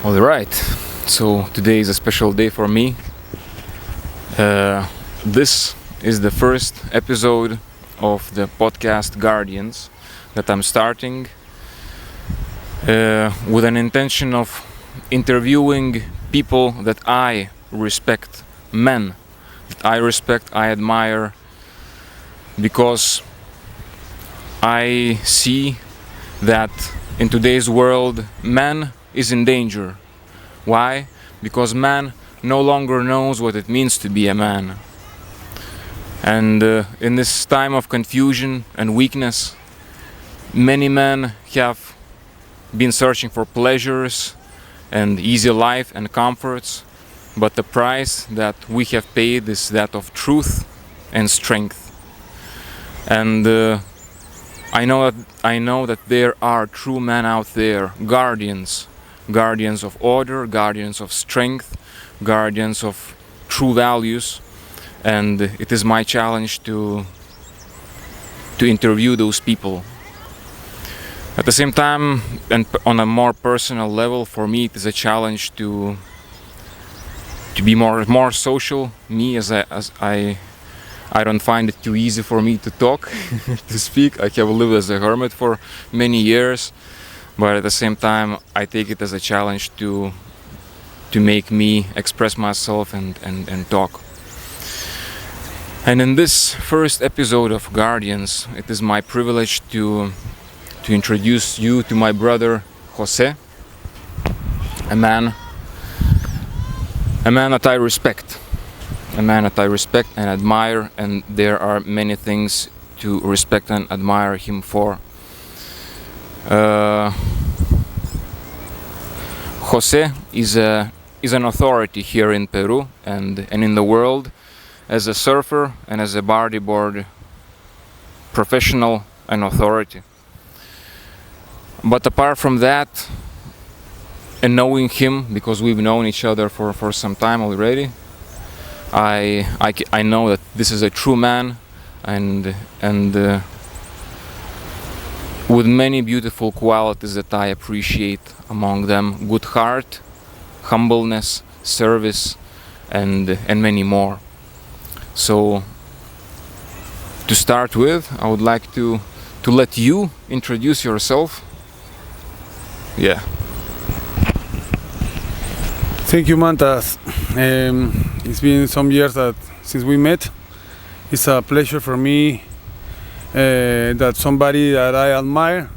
All right, so today is a special day for me. This is the first episode of the podcast Guardians that I'm starting with an intention of interviewing people that I respect, men that I respect, I admire, because I see that in today's world, man is in danger. Why? Because man no longer knows what it means to be a man. And in this time of confusion and weakness, many men have been searching for pleasures and easy life and comforts, but the price that we have paid is that of truth and strength. And I know that there are true men out there, guardians of order, guardians of strength, guardians of true values, and it is my challenge to interview those people. At the same time, and on a more personal level, for me it is a challenge to be more social. Me, as I don't find it too easy for me to talk, to speak. I have lived as a hermit for many years, but at the same time I take it as a challenge to make me express myself and talk. And in this first episode of Guardians, it is my privilege to introduce you to my brother Jose, a man that I respect. A man that I respect and admire, and there are many things to respect and admire him for. Jose is an authority here in Peru and in the world as a surfer and as a bodyboard professional and authority. But apart from that, and knowing him, because we've known each other for some time already, I know that this is a true man and with many beautiful qualities that I appreciate, among them good heart, humbleness, service, and many more. So to start with, I would like to let you introduce yourself. Yeah. Thank you, Mantas. It's been some years since we met. It's a pleasure for me that somebody that I admire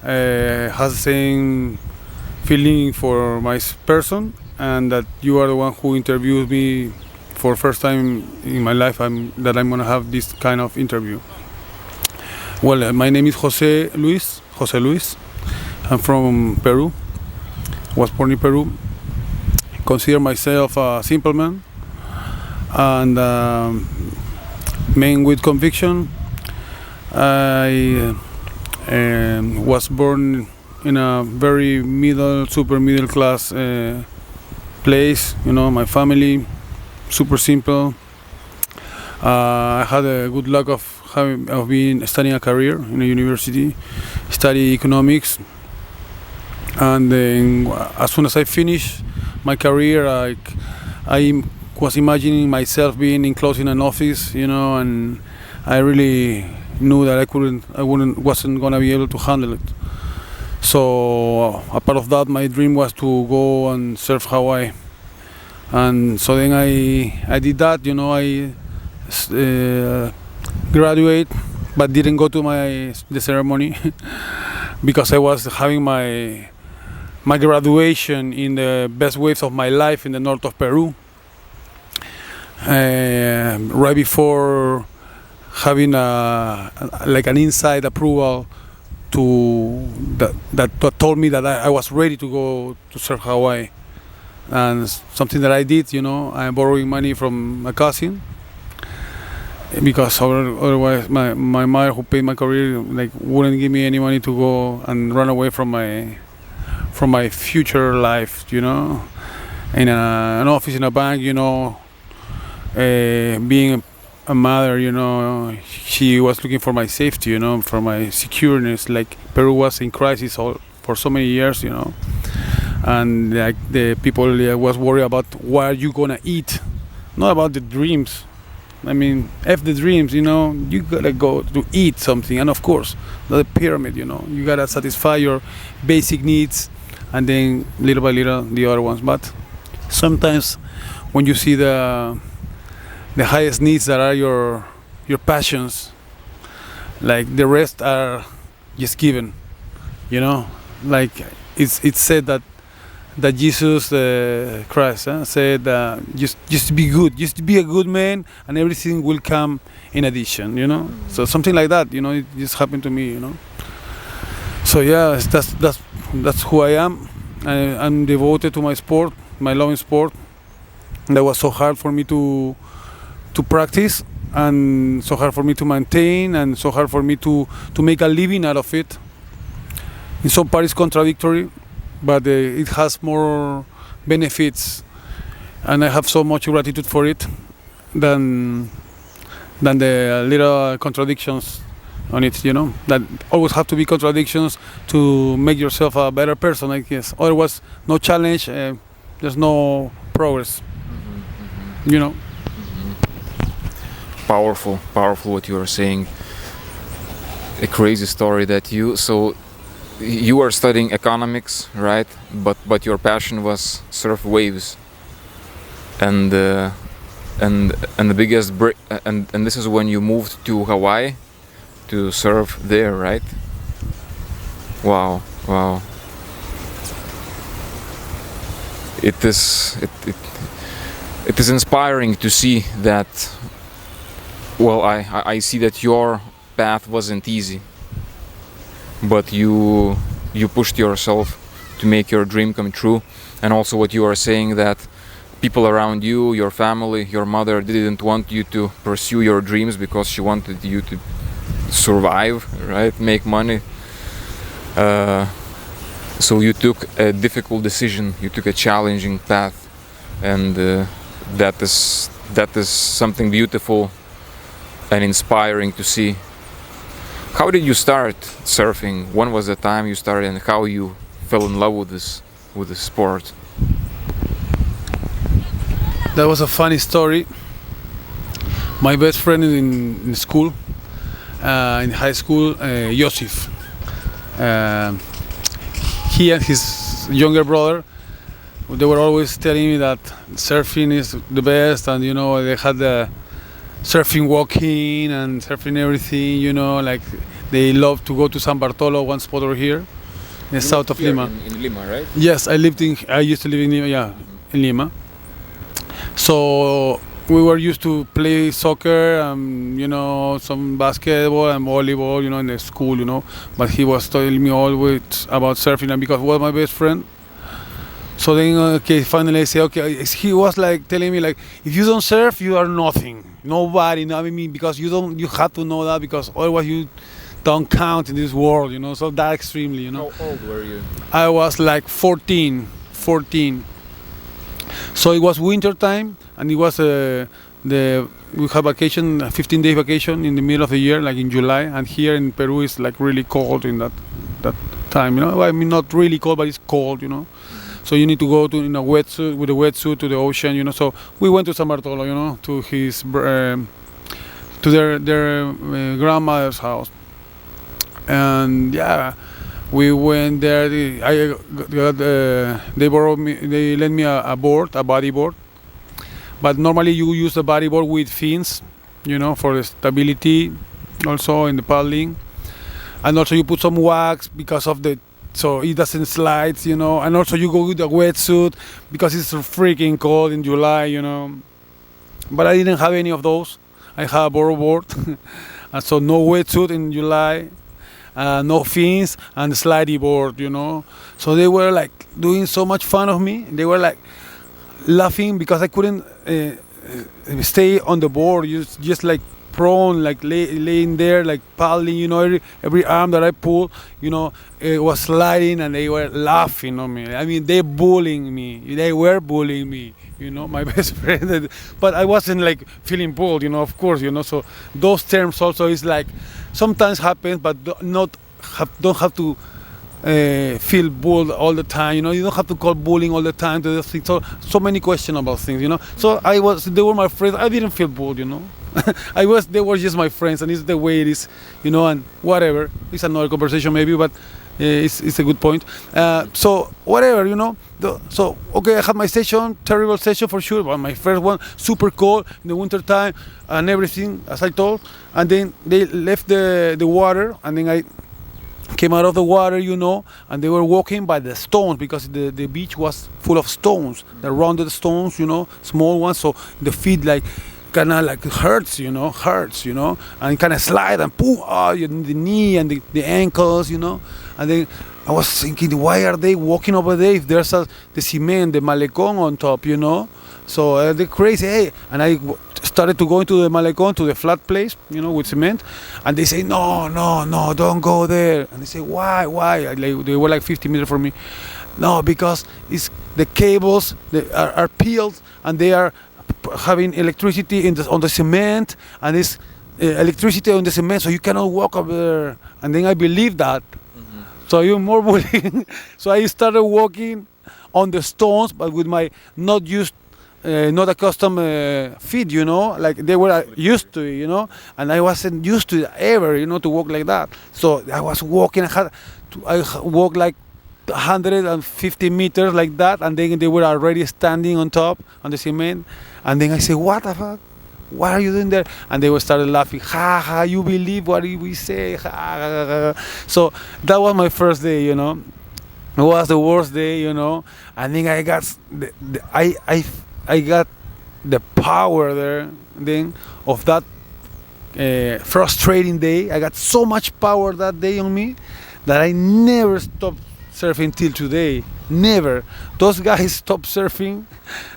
has the same feeling for my person, and that you are the one who interviewed me for the first time in my life that I'm going to have this kind of interview. Well, my name is Jose Luis. I'm from Peru. Was born in Peru. Consider myself a simple man and man with conviction. I was born in a very super middle class place. You know, my family, super simple. I had a good luck of being studying a career in a university, study economics, and then as soon as I finished my career, I was imagining myself being enclosed in an office, you know, and I really knew that wasn't gonna be able to handle it. So a part of that, my dream was to go and surf Hawaii, and so then I did that. You know, I graduate, but didn't go to the ceremony because I was having my graduation in the best waves of my life in the north of Peru, right before having an inside approval that told me that I was ready to go to surf Hawaii, and something that I did. You know, I'm borrowing money from my cousin because otherwise my mother, who paid my career, wouldn't give me any money to go and run away from my future life, you know, in an office in a bank, you know, being a mother, you know, she was looking for my safety, you know, for my secureness. Like Peru was in crisis for so many years, you know, and like the people was worried about what are you gonna eat, not about the dreams. I mean, F the dreams, you know, you gotta go to eat something, and of course, the pyramid, you know, you gotta satisfy your basic needs, and then little by little the other ones. But sometimes, when you see the highest needs that are your passions, like the rest are just given, you know, like it's said that Jesus Christ said just be good, just be a good man, and everything will come in addition, you know. So something like that, you know, it just happened to me, you know. So yeah, that's who I am. I'm devoted to my sport, my loving sport. That was so hard for me to practice, and so hard for me to maintain, and so hard for me to make a living out of it. In some part it's contradictory, but it has more benefits, and I have so much gratitude for it than the little contradictions on it, you know. That always have to be contradictions to make yourself a better person, I guess. Otherwise, no challenge, there's no progress, you know. Powerful what you are saying. A crazy story that you are studying economics, right? But your passion was surf waves, and the biggest break, and this is when you moved to Hawaii to surf there, right? Wow. It is inspiring to see that. Well, I see that your path wasn't easy, but you pushed yourself to make your dream come true. And also what you are saying, that people around you, your family, your mother didn't want you to pursue your dreams because she wanted you to survive, right? Make money. So you took a difficult decision, you took a challenging path, and that is something beautiful and inspiring to see. How did you start surfing? When was the time you started, and how you fell in love with this sport? That was a funny story. My best friend in school, in high school, Joseph. He and his younger brother, they were always telling me that surfing is the best, and you know, they had the surfing walking and surfing everything, you know, like they love to go to San Bartolo, one spot over here in south of Lima. In Lima, right? Yes, I used to live in Lima, yeah, in Lima. So we were used to play soccer, you know, some basketball and volleyball, you know, in the school, you know. But he was telling me always about surfing, and because he was my best friend. So then, okay, finally I say, okay, he was like telling me, like, if you don't surf, you are nothing, nobody. You know what I mean? Because you have to know that, because otherwise you don't count in this world, you know. So that extremely, you know. How old were you? I was like 14. So it was winter time, and it was we have vacation, a 15-day vacation in the middle of the year, like in July. And here in Peru, it's like really cold in that time, you know. I mean, not really cold, but it's cold, you know. So you need to go in a wetsuit, with a wetsuit, to the ocean, you know. So we went to San Bartolo, you know, to his to their grandmother's house, and yeah, we went there. They borrowed me. They lent me a bodyboard, but normally you use a bodyboard with fins, you know, for the stability, also in the paddling, and also you put some wax because of so it doesn't slide, you know. And also you go with a wetsuit because it's freaking cold in July, you know. But I didn't have any of those. I had a board, and so no wetsuit in July, no fins, and slidey board, you know. So they were like doing so much fun of me. They were like laughing because I couldn't stay on the board. Just like prone, like laying there, like paddling, you know. Every arm that I pulled, you know, it was sliding, and they were laughing on me. I mean, they were bullying me, you know, my best friend. But I wasn't like feeling pulled, you know, of course, you know. So those terms also is like sometimes happen, but don't have to feel bullied all the time. You know, you don't have to call bullying all the time to this thing. So many questionable things. You know, so they were my friends. I didn't feel bullied. You know, they were just my friends, and it's the way it is. You know, and whatever. It's another conversation maybe, but it's a good point. So whatever, you know. So okay, I had my session, terrible session for sure, but my first one, super cold in the winter time and everything, as I told. And then they left the water, and then I came out of the water, you know, and they were walking by the stones because the beach was full of stones, the rounded stones, you know, small ones. So the feet like kind of like hurts, you know, and kind of slide and boom, the knee and the ankles, you know. And then I was thinking, why are they walking over there if there's the cement, the malecón on top, you know? So they're crazy, hey. And I started to go into the malecón, to the flat place, you know, with cement. And they say, no, don't go there. And they say, why? They were like 50 meters from me. No, because it's the cables are peeled, and they are having electricity on the cement, and it's electricity on the cement, so you cannot walk up there. And then I believed that. So even more bullying. So I started walking on the stones, but with my not accustomed feet, you know, like they were used to it, you know, and I wasn't used to it ever, you know, to walk like that. So I was walking, I walked like 150 meters like that, and then they were already standing on top on the cement, and then I said, what the fuck? What are you doing there? And they started laughing. Ha ha! You believe what we say? Ha, ha, ha. So that was my first day, you know. It was the worst day, you know. And then I got I got the power there then of that frustrating day. I got so much power that day on me that I never stopped surfing till today. Never. Those guys stopped surfing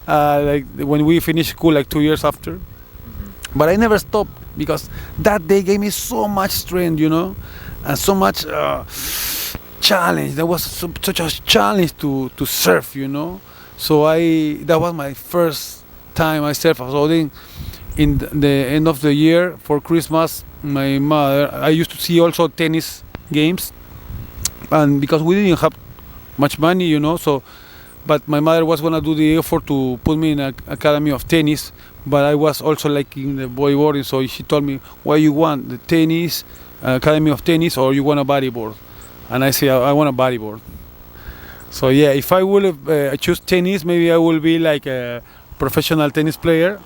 like when we finished school, like 2 years after. But I never stopped because that day gave me so much strength, you know, and so much challenge. There was such a challenge to surf, you know. So that was my first time I surfed. So then in the end of the year for Christmas, my mother, I used to see also tennis games, and because we didn't have much money, you know, so but my mother was gonna do the effort to put me in an academy of tennis, but I was also liking the bodyboarding, so she told me, what you want, the tennis, academy of tennis, or you want a bodyboard? And I say, I want a bodyboard. So yeah, if I would have choose tennis, maybe I will be like a professional tennis player,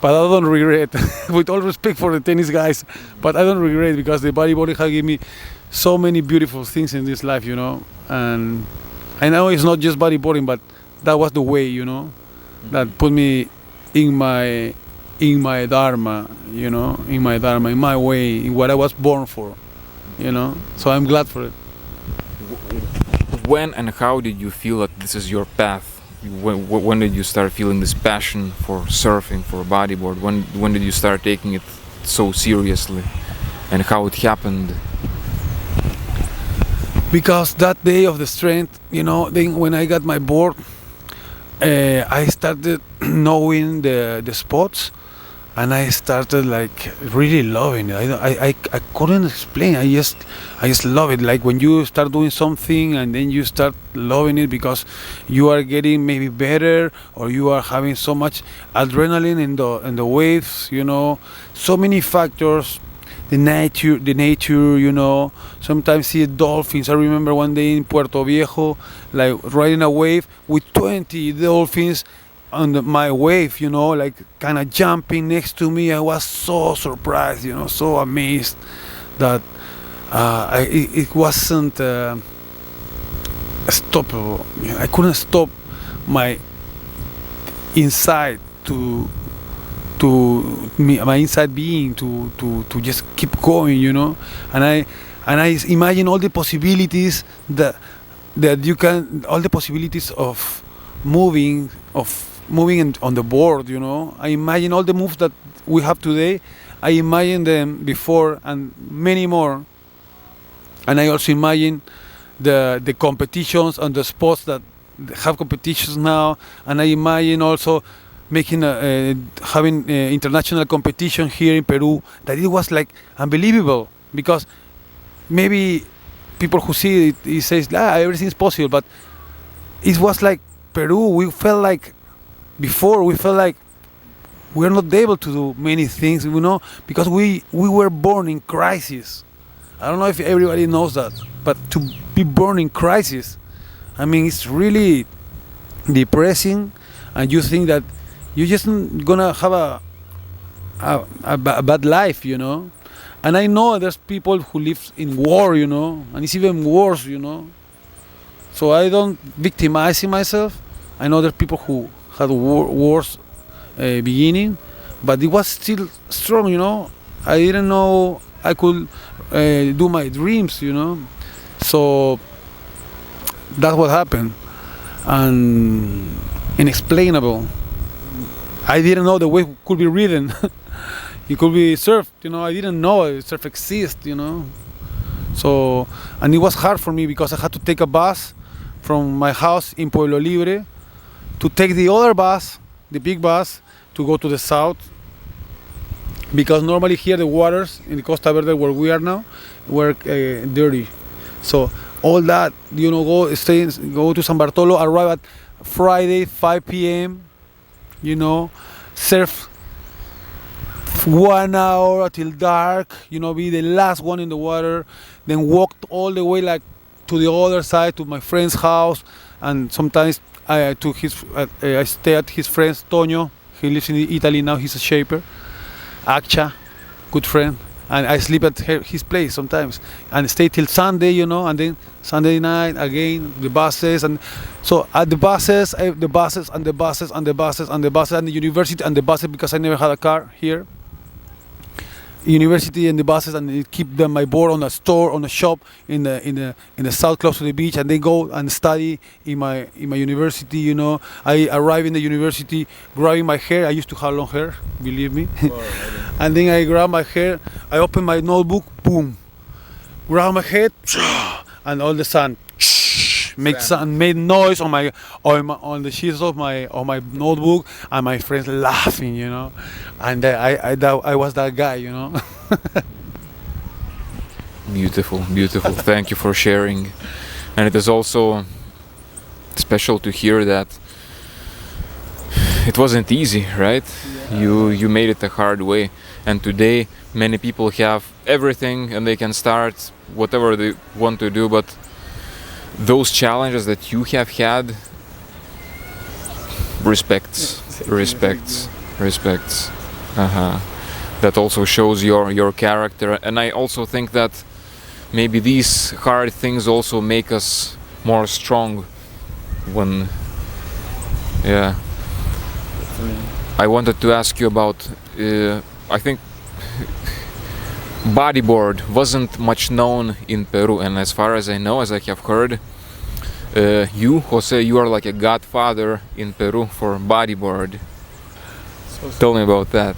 but I don't regret, with all respect for the tennis guys, but I don't regret because the bodyboarding has given me so many beautiful things in this life, you know. And I know it's not just bodyboarding, but that was the way, you know, that put me in my dharma, you know, in my way, in what I was born for, you know. So I'm glad for it. When and how did you feel that this is your path? When did you start feeling this passion for surfing, for bodyboard? When did you start taking it so seriously, and how it happened? Because that day of the strength, you know, then when I got my board, I started knowing the spots, and I started like really loving it. I couldn't explain. I just love it. Like when you start doing something and then you start loving it because you are getting maybe better, or you are having so much adrenaline in the waves. You know, so many factors. The nature, you know. Sometimes see dolphins. I remember one day in Puerto Viejo, like riding a wave with 20 dolphins on my wave, you know, like kind of jumping next to me. I was so surprised, you know, so amazed that it wasn't stoppable. I couldn't stop my inside my inside being to just keep going, you know. And I imagine all the possibilities that you can, all the possibilities of moving on the board, you know. I imagine all the moves that we have today. I imagine them before and many more. And I also imagine the competitions and the sports that have competitions now. And I imagine also making having international competition here in Peru, that it was like unbelievable, because maybe people who see it, it says, everything is possible, but it was like Peru. We felt like before we felt like we're not able to do many things, because we were born in crisis. I don't know if everybody knows that, but to be born in crisis, I mean, it's really depressing, and you think that you're just gonna have a bad life, And I know there's people who live in war, and it's even worse, So I don't victimize myself. I know there's people who had wars beginning, but it was still strong, I didn't know I could do my dreams, So that's what happened, and inexplainable. I didn't know the wave could be ridden. It could be surfed, I didn't know surf exists, So, and it was hard for me because I had to take a bus from my house in Pueblo Libre to take the other bus, the big bus, to go to the south, because normally here the waters in the Costa Verde where we are now were dirty. So all that, go to San Bartolo, arrive at Friday 5 p.m., surf 1 hour till dark, be the last one in the water, then walked all the way like to the other side to my friend's house, and sometimes I stay at his friend's Tonio. He lives in Italy now. He's a shaper. Akcha, good friend, and I sleep at his place sometimes, and stay till Sunday, and then Sunday night again the buses, and so at the buses, and the buses and the buses and the buses and the buses and the university and the buses, because I never had a car here. University and the buses, and keep my board on a store, on a shop in the south close to the beach, and then go and study in my university. I arrive in the university grabbing my hair. I used to have long hair, believe me. And then I grab my hair. I open my notebook, boom, grab my head, and all the sun made noise on the sheets of my notebook, and my friends laughing, and I was that guy, Beautiful. Thank you for sharing. And it is also special to hear that it wasn't easy, right? Yeah. You made it the hard way, and today many people have everything and they can start whatever they want to do, but those challenges that you have had, respects. That also shows your character, and I also think that maybe these hard things also make us more strong. I wanted to ask you about, I think bodyboard wasn't much known in Peru, and as far as I know, as I have heard, you, Jose, you are like a godfather in Peru for bodyboard. Tell me about that.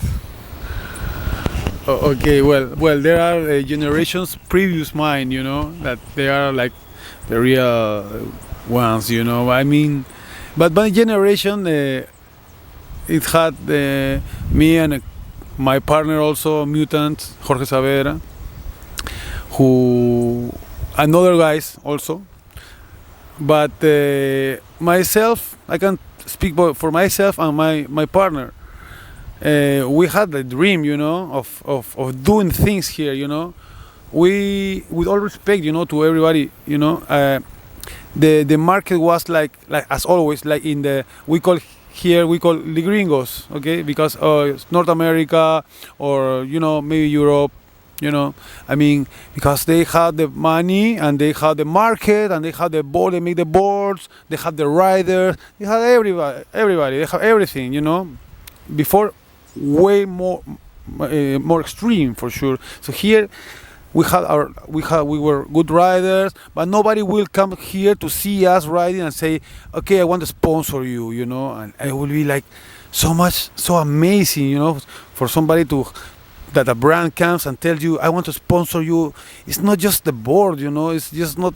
Okay, well, there are generations previous mine, that they are like the real ones, I mean, but my generation, it had me and my partner also, mutant, Jorge Saavedra, and other guys also. But myself, I can speak for myself and my partner. We had the dream, of doing things here, We, with all respect, to everybody, the market was like as always, like we call the gringos, okay, because it's North America or maybe Europe, I mean, because they had the money and they had the market and they had the board, they make the boards, they had the riders, they had everybody, they have everything, before way more extreme for sure. So here we were good riders, but nobody will come here to see us riding and say, okay, I want to sponsor you, and it will be like so amazing, for somebody that a brand comes and tells you, I want to sponsor you. It's not just the board, it's just not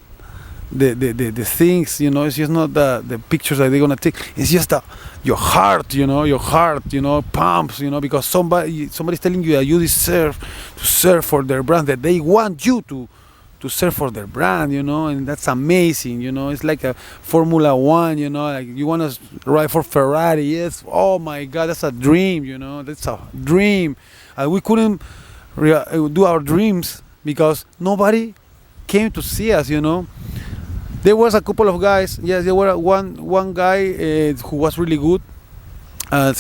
the things, it's just not the pictures that they're gonna take. It's just your heart, pumps, because somebody's telling you that you deserve to serve for their brand, that they want you to to serve for their brand, and that's amazing, It's like a Formula One, like you want to ride for Ferrari. Yes, oh my God, that's a dream, that's a dream. And we couldn't do our dreams because nobody came to see us, There was a couple of guys. Yes, there were one guy who was really good.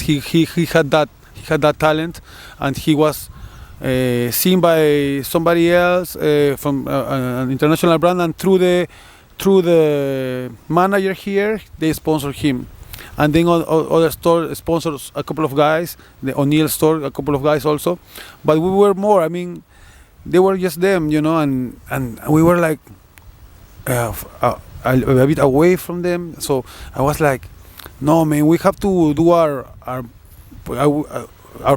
He had that talent, and he was seen by somebody else from an international brand, and through the manager here, they sponsored him. And then other store sponsors a couple of guys, the O'Neill store, a couple of guys also. But we were more. I mean, they were just them, and we were like a bit away from them. So I was like, no, man, we have to do our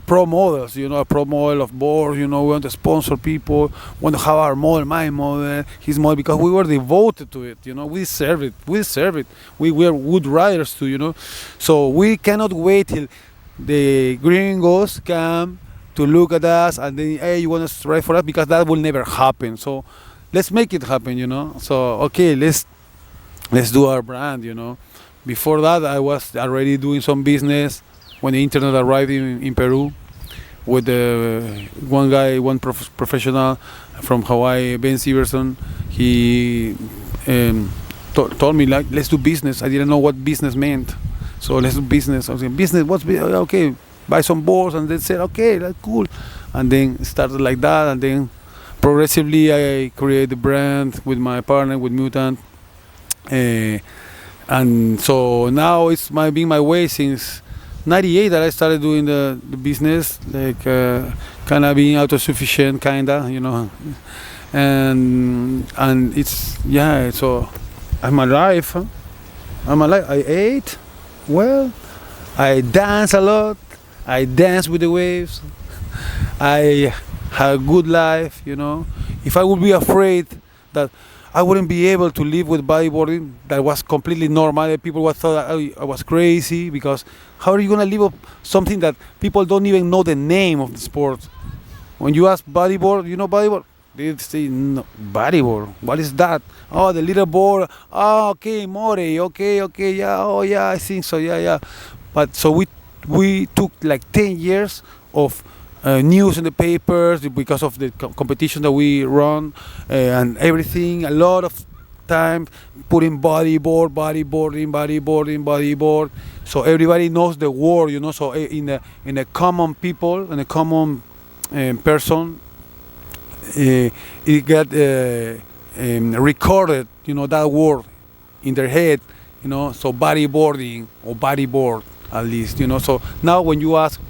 pro models, a pro model of boards, we want to sponsor people, want to have our model, my model, his model, because we were devoted to it, we deserve it, we were good riders too, so we cannot wait till the gringos come to look at us and then, hey, you want to ride for us, because that will never happen. So let's make it happen, so okay, let's do our brand, Before that, I was already doing some business when the internet arrived in Peru with one guy, one professional from Hawaii, Ben Severson. He told me, like, let's do business. I didn't know what business meant. So let's do business. I was like, business, what's okay, buy some boards. And they said, okay, that's cool. And then it started like that. And then progressively, I created the brand with my partner, with Mutant. And so now it's been my way since '98 that I started doing the business, like kind of being autosufficient, kinda, and it's, yeah. So I'm alive. Huh? I'm alive. I ate well. I dance a lot. I dance with the waves. I have a good life. If I would be afraid that I wouldn't be able to live with bodyboarding, that was completely normal. People would thought I was crazy, because how are you going to live up something that people don't even know the name of the sport? When you ask bodyboard, bodyboard? They say, no, bodyboard, what is that? Oh, the little board. Oh, okay, more, okay, yeah, oh yeah, I think so, yeah. But so we took like 10 years of news in the papers because of the competition that we run and everything. A lot of time putting bodyboard, bodyboard. So everybody knows the word, So in a common people, in a common person, it got recorded, that word in their head, So bodyboarding or bodyboard, at least, So now when you ask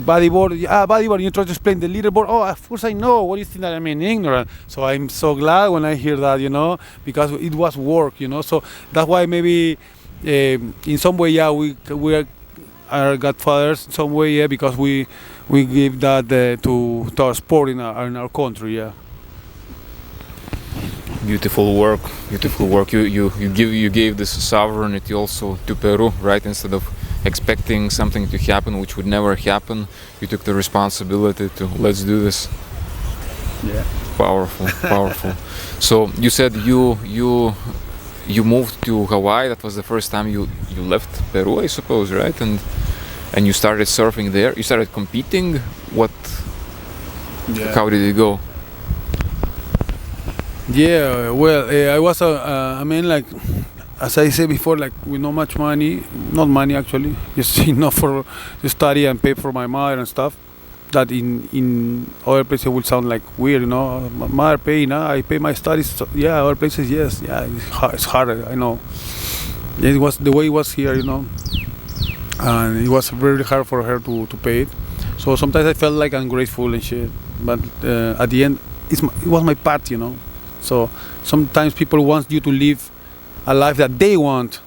bodyboard, bodyboard, you try to explain the leaderboard. Oh, of course I know. What do you think that I'm ignorant? So I'm so glad when I hear that, because it was work, So that's why maybe in some way, we are godfathers in some way, because we give that to our sport in our country, Beautiful work. You gave this sovereignty also to Peru, right? Instead of expecting something to happen which would never happen, you took the responsibility to let's do this. Yeah. Powerful. So you said you moved to Hawaii. That was the first time you left Peru, I suppose, right? And you started surfing there. You started competing. What? Yeah. How did it go? Yeah. Well, I was like, as I said before, like with not much money, not money actually, just enough for to study and pay for my mother and stuff. That in other places would sound like weird, My mother pay, I pay my studies. So, yeah, other places, yes, yeah, it's harder. I know. It was the way it was here, and it was very hard for her to pay it. So sometimes I felt like ungrateful and shit. But at the end, it was my path, So sometimes people want you to live a life that they want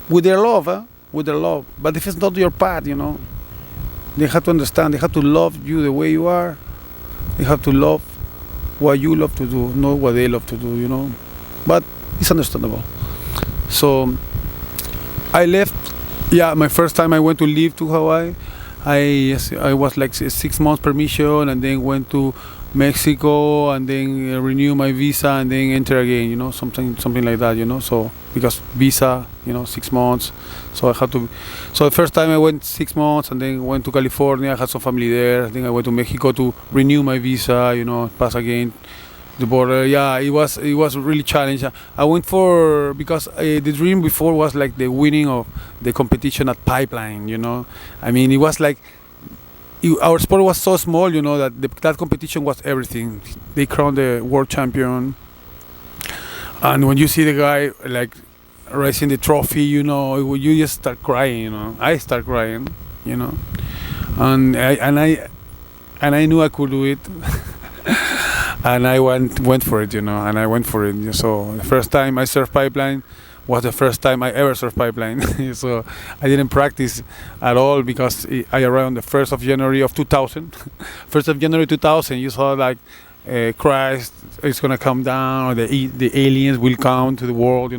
with their love, with their love. But if it's not your path, they have to understand. They have to love you the way you are. They have to love what you love to do, not what they love to do, But it's understandable. So I left. Yeah, my first time I went to live to Hawaii. I was like 6 months permission, and then went to Mexico, and then renew my visa, and then enter again. Something like that. So because visa, 6 months, so I had to. So the first time I went 6 months, and then went to California. I had some family there. Then I went to Mexico to renew my visa. Pass again the border. Yeah, it was really challenging. I went for, because the dream before was like the winning of the competition at Pipeline. I mean, it was like our sport was so small, that that competition was everything. They crowned the world champion, and when you see the guy like raising the trophy, you just start crying. I start crying, and I knew I could do it. And I went for it, and I went for it. So the first time I surfed Pipeline was the first time I ever surfed Pipeline. So I didn't practice at all, because I arrived on the 1st of January of 2000. 1st of January 2000, you saw like Christ is gonna come down, or the aliens will come to the world.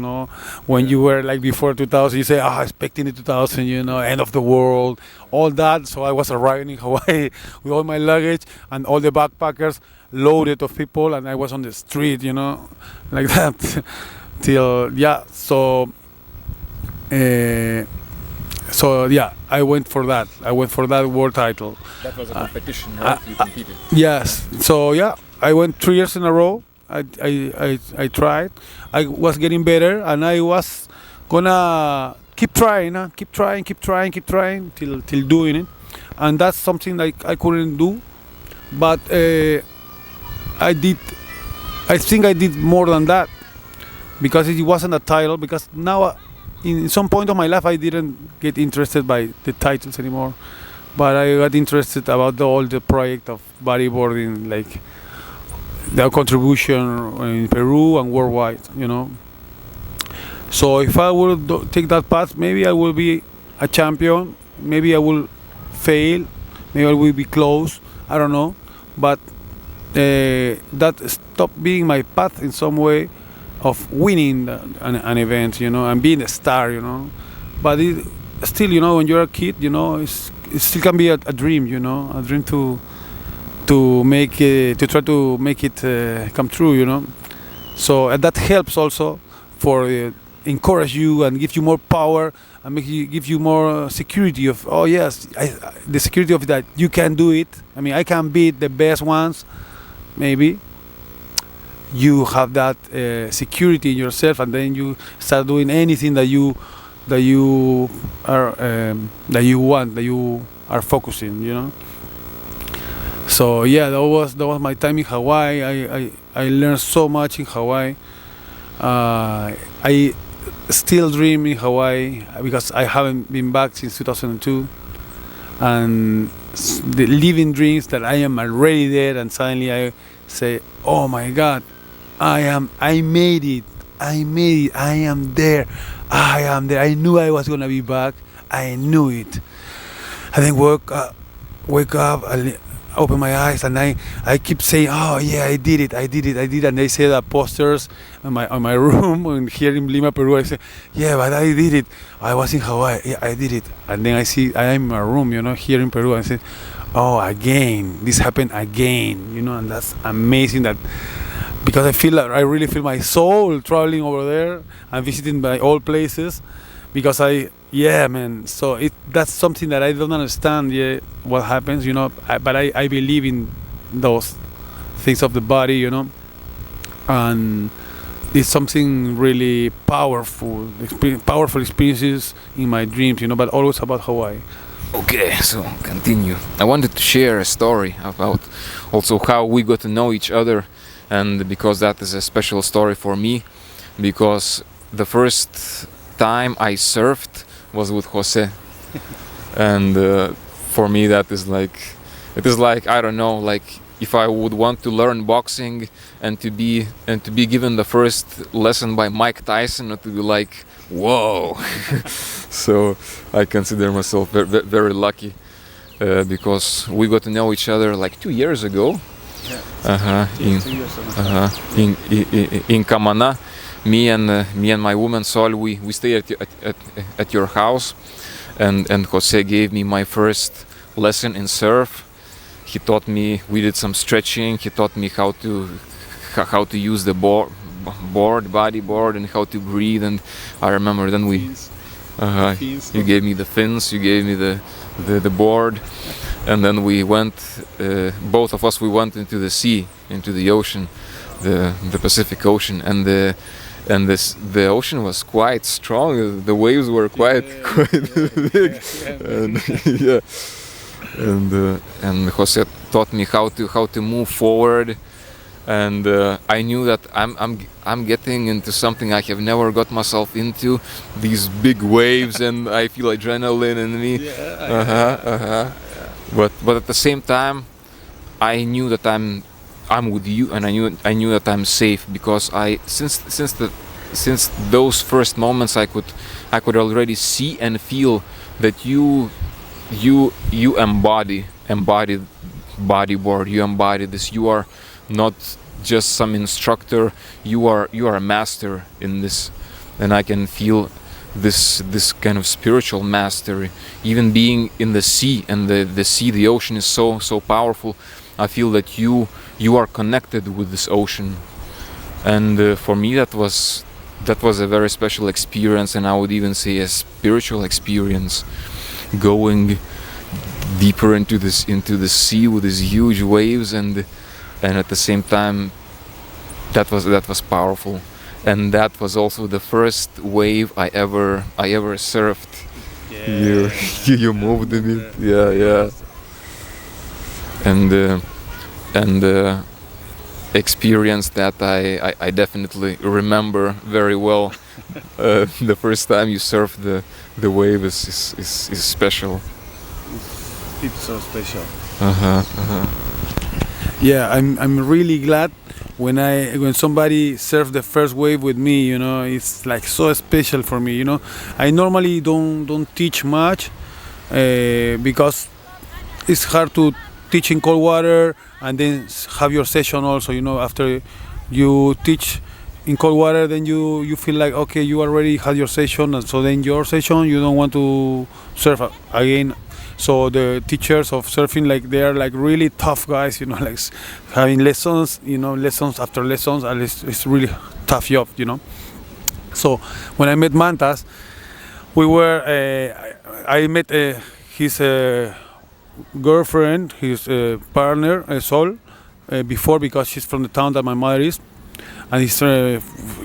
When you were like before 2000, you say, expecting the 2000, end of the world, all that. So I was arriving in Hawaii with all my luggage and all the backpackers loaded of people, and I was on the street, like that. Till I went for that. I went for that world title. That was a competition, right? You competed. Yes. So I went 3 years in a row. I tried. I was getting better, and I was gonna keep trying till doing it. And that's something like I couldn't do, but I think I did more than that, because it wasn't a title. Because now, in some point of my life, I didn't get interested by the titles anymore, but I got interested about all the project of bodyboarding, like the contribution in Peru and worldwide. So if I would take that path, maybe I will be a champion. Maybe I will fail. Maybe I will be close. I don't know, but that stopped being my path in some way of winning an event, and being a star, But it still, when you're a kid, it still can be a dream, a dream to make it, to try to make it come true, So that helps also for encourage you and give you more power, and give you more security of, the security of that you can do it. I mean, I can beat the best ones. Maybe you have that security in yourself, and then you start doing anything that you want, that you are focusing. So that was my time in Hawaii. I learned so much in Hawaii. I still dream in Hawaii, because I haven't been back since 2002, and the living dreams that I am already there, and suddenly I say, oh my God, I made it, I am there, I knew I was gonna be back, I knew it. I then wake up, I open my eyes, and I keep saying, oh yeah, I did it, and they say that posters on my room, and here in Lima, Peru, I say, yeah, but I did it, I was in Hawaii, yeah, I did it. And then I see I am in my room, here in Peru, and I say, oh, again, this happened again, and that's amazing. That because I really feel my soul traveling over there and visiting my old places, because so that's something that I don't understand yet, what happens, but I believe in those things of the body, and it's something really powerful experiences in my dreams, but always about Hawaii. Okay, so continue. I wanted to share a story about also how we got to know each other, and because that is a special story for me, because the first time I surfed was with Jose, and for me it is like I don't know, like if I would want to learn boxing and to be given the first lesson by Mike Tyson, it would be like, whoa. So I consider myself very lucky, because we got to know each other like 2 years ago. In Kamana, me and my woman Sol, we stayed at your house, and Jose gave me my first lesson in surf. He taught me. We did some stretching. He taught me how to use the bodyboard, and how to breathe. And I remember then you gave me the fins. You gave me the board, and then we went. Both of us, we went into the sea, into the ocean, the Pacific Ocean, and the ocean was quite strong. The waves were quite big, and Jose taught me how to move forward, and I knew that I'm getting into something I have never got myself into, these big waves, and I feel adrenaline in me. But at the same time, I knew that I'm with you, and I knew that I'm safe, because since those first moments I could already see and feel that you embody bodyboard. You embody this. You are not just some instructor. You are a master in this, and I can feel this kind of spiritual mastery. Even being in the sea, and the ocean is so powerful. I feel that you are connected with this ocean, and for me that was a very special experience, and I would even say a spiritual experience, going deeper into the sea with these huge waves, and at the same time that was powerful. And that was also the first wave I ever surfed. You moved a bit, yeah. And experience that I definitely remember very well. The first time you surf the wave is special. It's so special. Yeah, I'm really glad when somebody surfs the first wave with me. You know, it's like so special for me. You know, I normally don't teach much because it's hard to teach in cold water and then have your session also. You know, after you teach in cold water, then you feel like, okay, you already had your session, and so then your session you don't want to surf again. So the teachers of surfing, like, they are like really tough guys, you know, like having lessons, you know, lessons after lessons, and it's really tough job, you know. So when I met Mantas, I met his girlfriend, his partner, Sol, before, because she's from the town that my mother is, and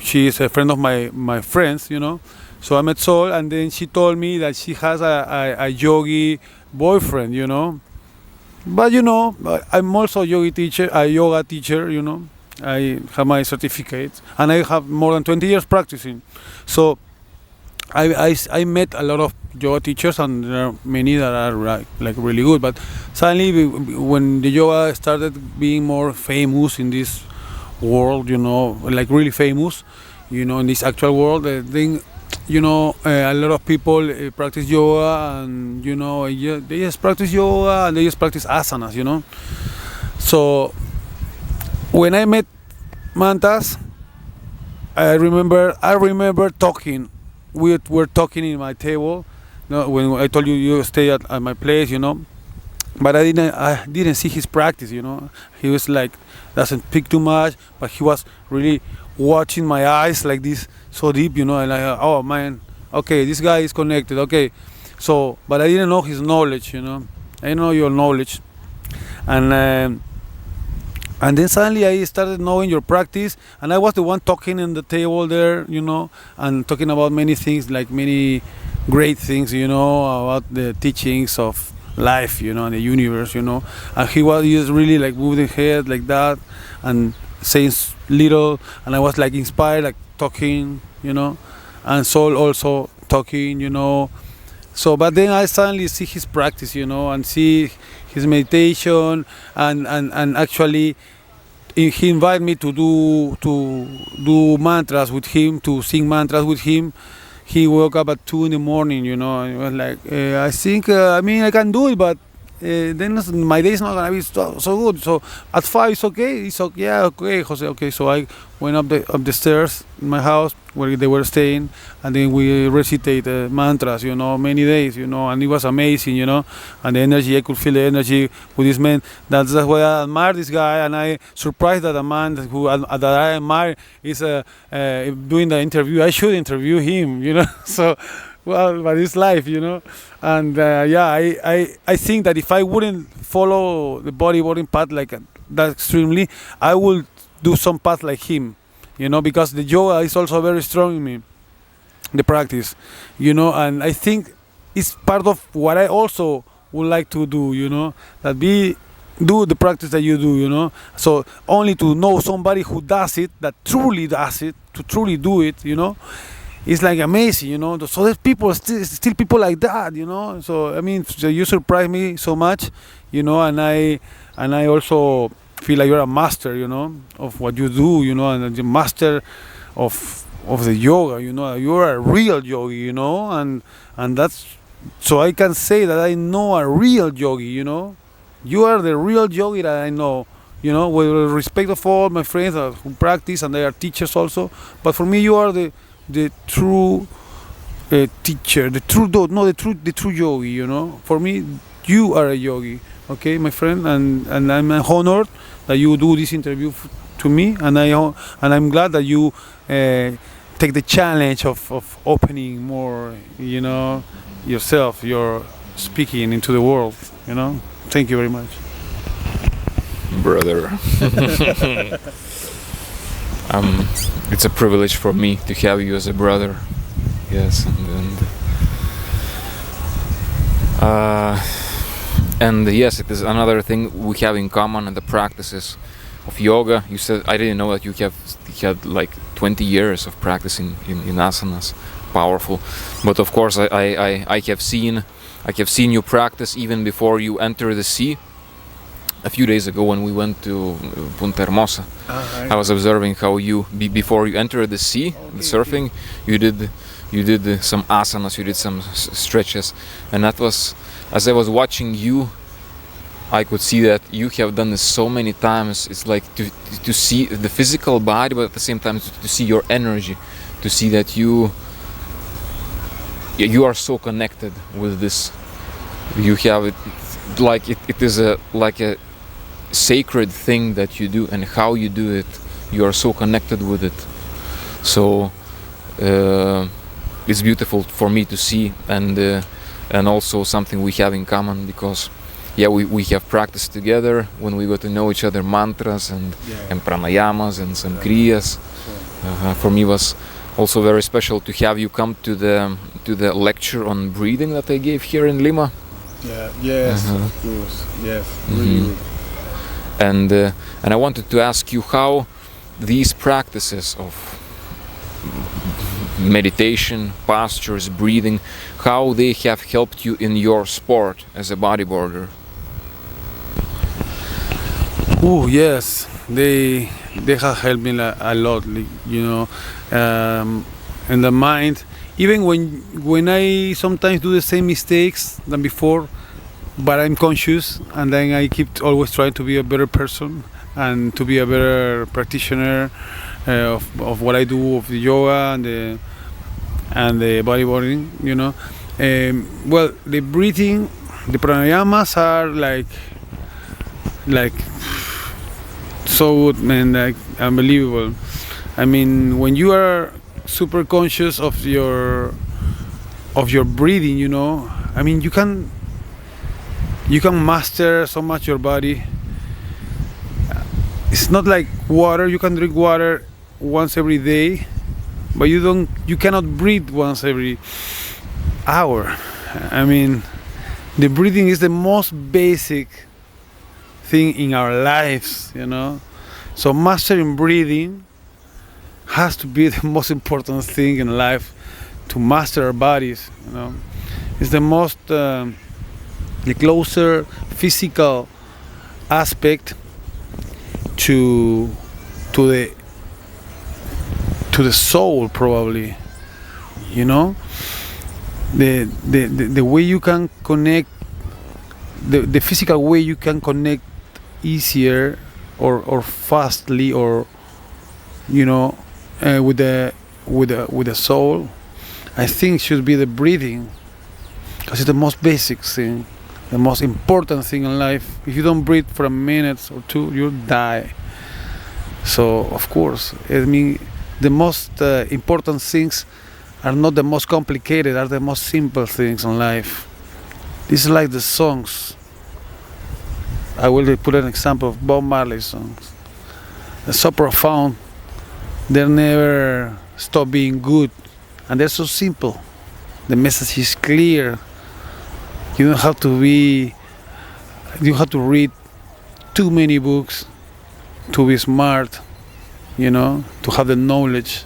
she is a friend of my friends, you know. So I met Sol, and then she told me that she has a yogi boyfriend, you know. But you know, I'm also a yoga teacher, you know. I have my certificate, and I have more than 20 years practicing. So I met a lot of yoga teachers, and there are many that are like really good. But suddenly, when the yoga started being more famous in this world, you know, like really famous, you know, in this actual world, then, you know, a lot of people practice yoga, and you know, they just practice yoga and they just practice asanas, you know. So when I met Mantas, I remember talking. We were talking in my table. You know, when I told you stay at my place, you know. But I didn't see his practice, you know. He was like, doesn't speak too much, but he was really watching my eyes like this, so deep, you know. And like, oh man, okay, this guy is connected, okay. So, but I didn't know his knowledge, you know. I didn't know your knowledge, and then suddenly I started knowing your practice, and I was the one talking in the table there, you know, and talking about many things, like many great things, you know, about the teachings of life, you know, and the universe, you know. And he was just really like moving his head like that and saying little, and I was like inspired, like talking, you know, and Sol also talking, you know. So, but then I suddenly see his practice, you know, and see his meditation, and actually he invited me to do mantras with him, to sing mantras with him. He woke up at 2 in the morning, you know, and he was like, I think, I mean, I can do it, but then my day is not gonna be so good. So at 5 it's okay. It's okay. Yeah, okay, Jose. Okay. So I went up the stairs in my house where they were staying, and then we recitate mantras, many days, and it was amazing, and the energy, I could feel the energy with this man. That's why I admire this guy, and I surprised that a man that I admire is doing the interview. I should interview him, so. Well, but it's life, and I think that if I wouldn't follow the bodyboarding path like that extremely, I would do some path like him, because the yoga is also very strong in me, the practice, and I think it's part of what I also would like to do, do the practice that you do, so only to know somebody who does it, that truly does it, to truly do it, it's like amazing, So there's people, still people like that, So I mean, so you surprise me so much, and I also feel like you're a master, of what you do, and the master of the yoga, You're a real yogi, and that's so I can say that I know a real yogi, You are the real yogi that I know. With respect of all my friends who practice and they are teachers also, but for me you are the true teacher, the true yogi, For me, you are a yogi, okay, my friend, and I'm honored that you do this interview to me, and I'm glad that you take the challenge of opening more, yourself, your speaking into the world, Thank you very much, brother. It's a privilege for me to have you as a brother. Yes, and yes, it is another thing we have in common in the practices of yoga. You said I didn't know that you had like 20 years of practice in asanas. Powerful, but of course I have seen you practice even before you enter the sea. A few days ago when we went to Punta Hermosa, I was observing how you, before you entered the sea, the surfing, you did some asanas, you did some stretches, and that was, as I was watching you, I could see that you have done this so many times. It's like to see the physical body, but at the same time to see your energy, to see that you are so connected with this. You have it like it is like a sacred thing that you do, and how you do it, you are so connected with it. So it's beautiful for me to see, and also something we have in common, because we have practiced together when we got to know each other, mantras and pranayamas and some kriyas. For me was also very special to have you come to the lecture on breathing that I gave here in Lima. Yes, of course. Yes, really good. And I wanted to ask you how these practices of meditation, postures, breathing, how they have helped you in your sport as a bodyboarder. Oh yes, they have helped me a lot, in the mind. Even when I sometimes do the same mistakes than before, but I'm conscious, and then I keep always trying to be a better person and to be a better practitioner of what I do, of the yoga and the bodyboarding, well, the breathing, the pranayamas are like so good, man, like unbelievable. I mean, when you are super conscious of your breathing, I mean, you can master so much your body. It's not like water. You can drink water once every day, but you cannot breathe once every hour. I mean, the breathing is the most basic thing in our lives, So mastering breathing has to be the most important thing in life, to master our bodies, It's the most the closer physical aspect to the soul, probably, the way you can connect the physical way you can connect easier or fastly, or with the soul, I think should be the breathing, because it's the most basic thing, the most important thing in life. If you don't breathe for a minute or two, you'll die. So of course, I mean, the most important things are not the most complicated, are the most simple things in life. This is like the songs. I will put an example of Bob Marley songs. They're so profound. They never stop being good, and they're so simple. The message is clear. You don't have to read too many books to be smart, to have the knowledge.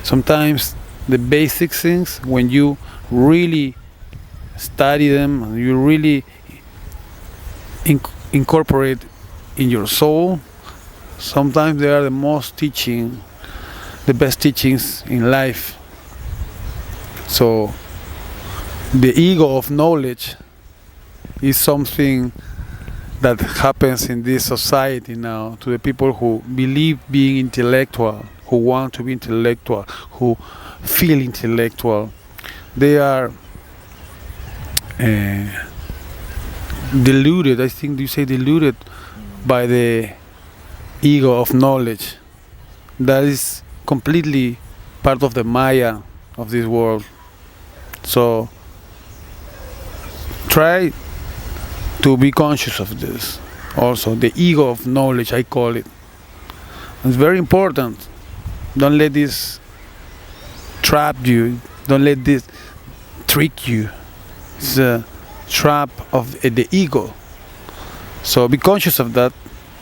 Sometimes the basic things, when you really study them and you really incorporate in your soul, sometimes they are the best teachings in life. So the ego of knowledge is something that happens in this society now, to the people who believe being intellectual, who want to be intellectual, who feel intellectual. They are deluded, I think you say deluded, by the ego of knowledge. That is completely part of the Maya of this world. So try to be conscious of this. Also, the ego of knowledge, I call it. It's very important. Don't let this trap you. Don't let this trick you. It's a trap of the ego. So be conscious of that.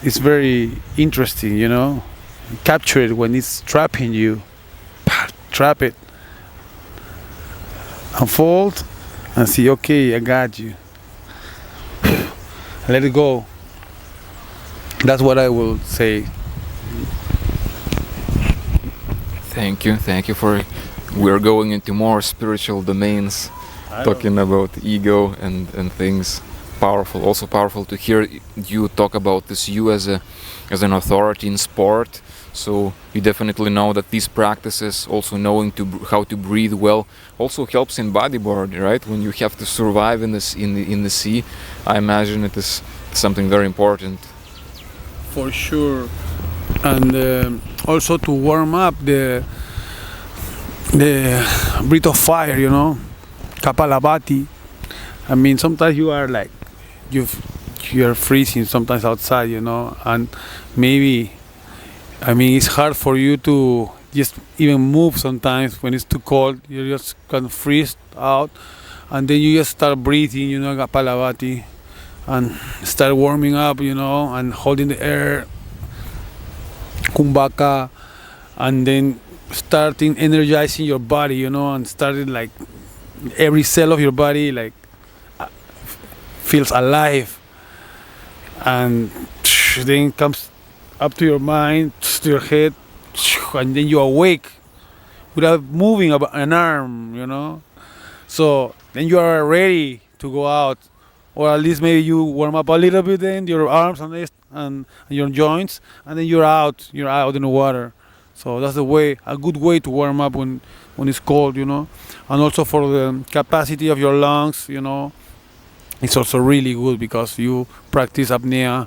It's very interesting, Capture it when it's trapping you. Trap it. Unfold and see, okay, I got you. Let it go. That's what I will say. Thank you for. We're going into more spiritual domains, talking about ego and things. Powerful, also powerful to hear you talk about this. You as an authority in sport, so you definitely know that these practices, also knowing how to breathe well, also helps in bodyboard, right? When you have to survive in the sea, I imagine it is something very important. For sure, and also to warm up the breath of fire, Kapalabhati. I mean, sometimes you are like you're freezing sometimes outside, and maybe, I mean, it's hard for you to just even move sometimes when it's too cold. You just kind of freeze out, and then you just start breathing, Kapalabhati, and start warming up, and holding the air, Kumbhaka, and then starting energizing your body, and starting like every cell of your body like feels alive, and then comes up to your mind, to your head, and then you awake without moving an arm, So then you are ready to go out, or at least maybe you warm up a little bit, then your arms and your joints, and then you're out in the water. So that's a good way to warm up when it's cold, and also for the capacity of your lungs, it's also really good because you practice apnea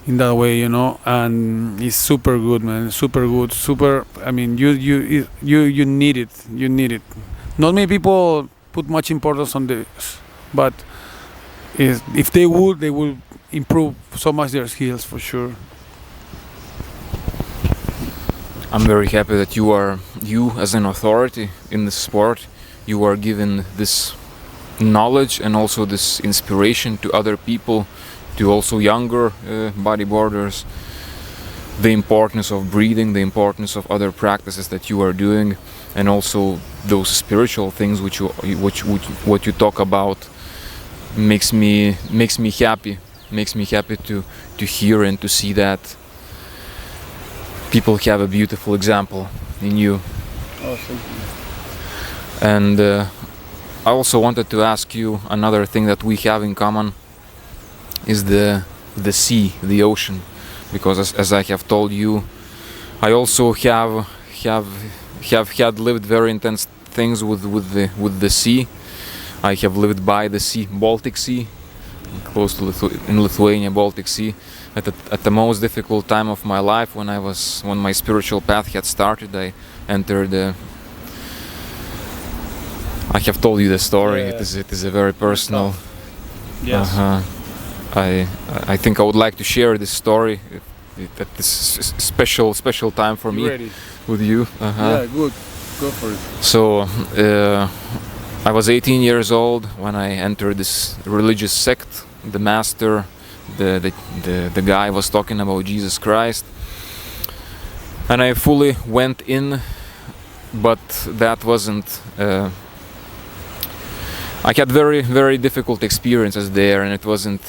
in that way, and it's super good, man. Super good, super. I mean, you need it. You need it. Not many people put much importance on this, but if they would improve so much their skills for sure. I'm very happy that you as an authority in the sport, you are given this knowledge and also this inspiration to other people, to also younger bodyboarders, the importance of breathing, the importance of other practices that you are doing, and also those spiritual things what you talk about makes me happy to hear and to see that people have a beautiful example in you. Awesome. And I also wanted to ask you another thing that we have in common is the sea, the ocean, because as I have told you, I also have had lived very intense things with the sea. I have lived by the sea, Baltic Sea, close to in Lithuania, Baltic Sea, at the most difficult time of my life, when my spiritual path had started. I entered. I have told you the story. Yeah. It is a very personal. Yes. I think I would like to share this story at this special time for me Ready? with you. Yeah, good. Go for it. So I was 18 years old when I entered this religious sect. The master, the guy was talking about Jesus Christ, and I fully went in, but that wasn't. I had very difficult experiences there, and it wasn't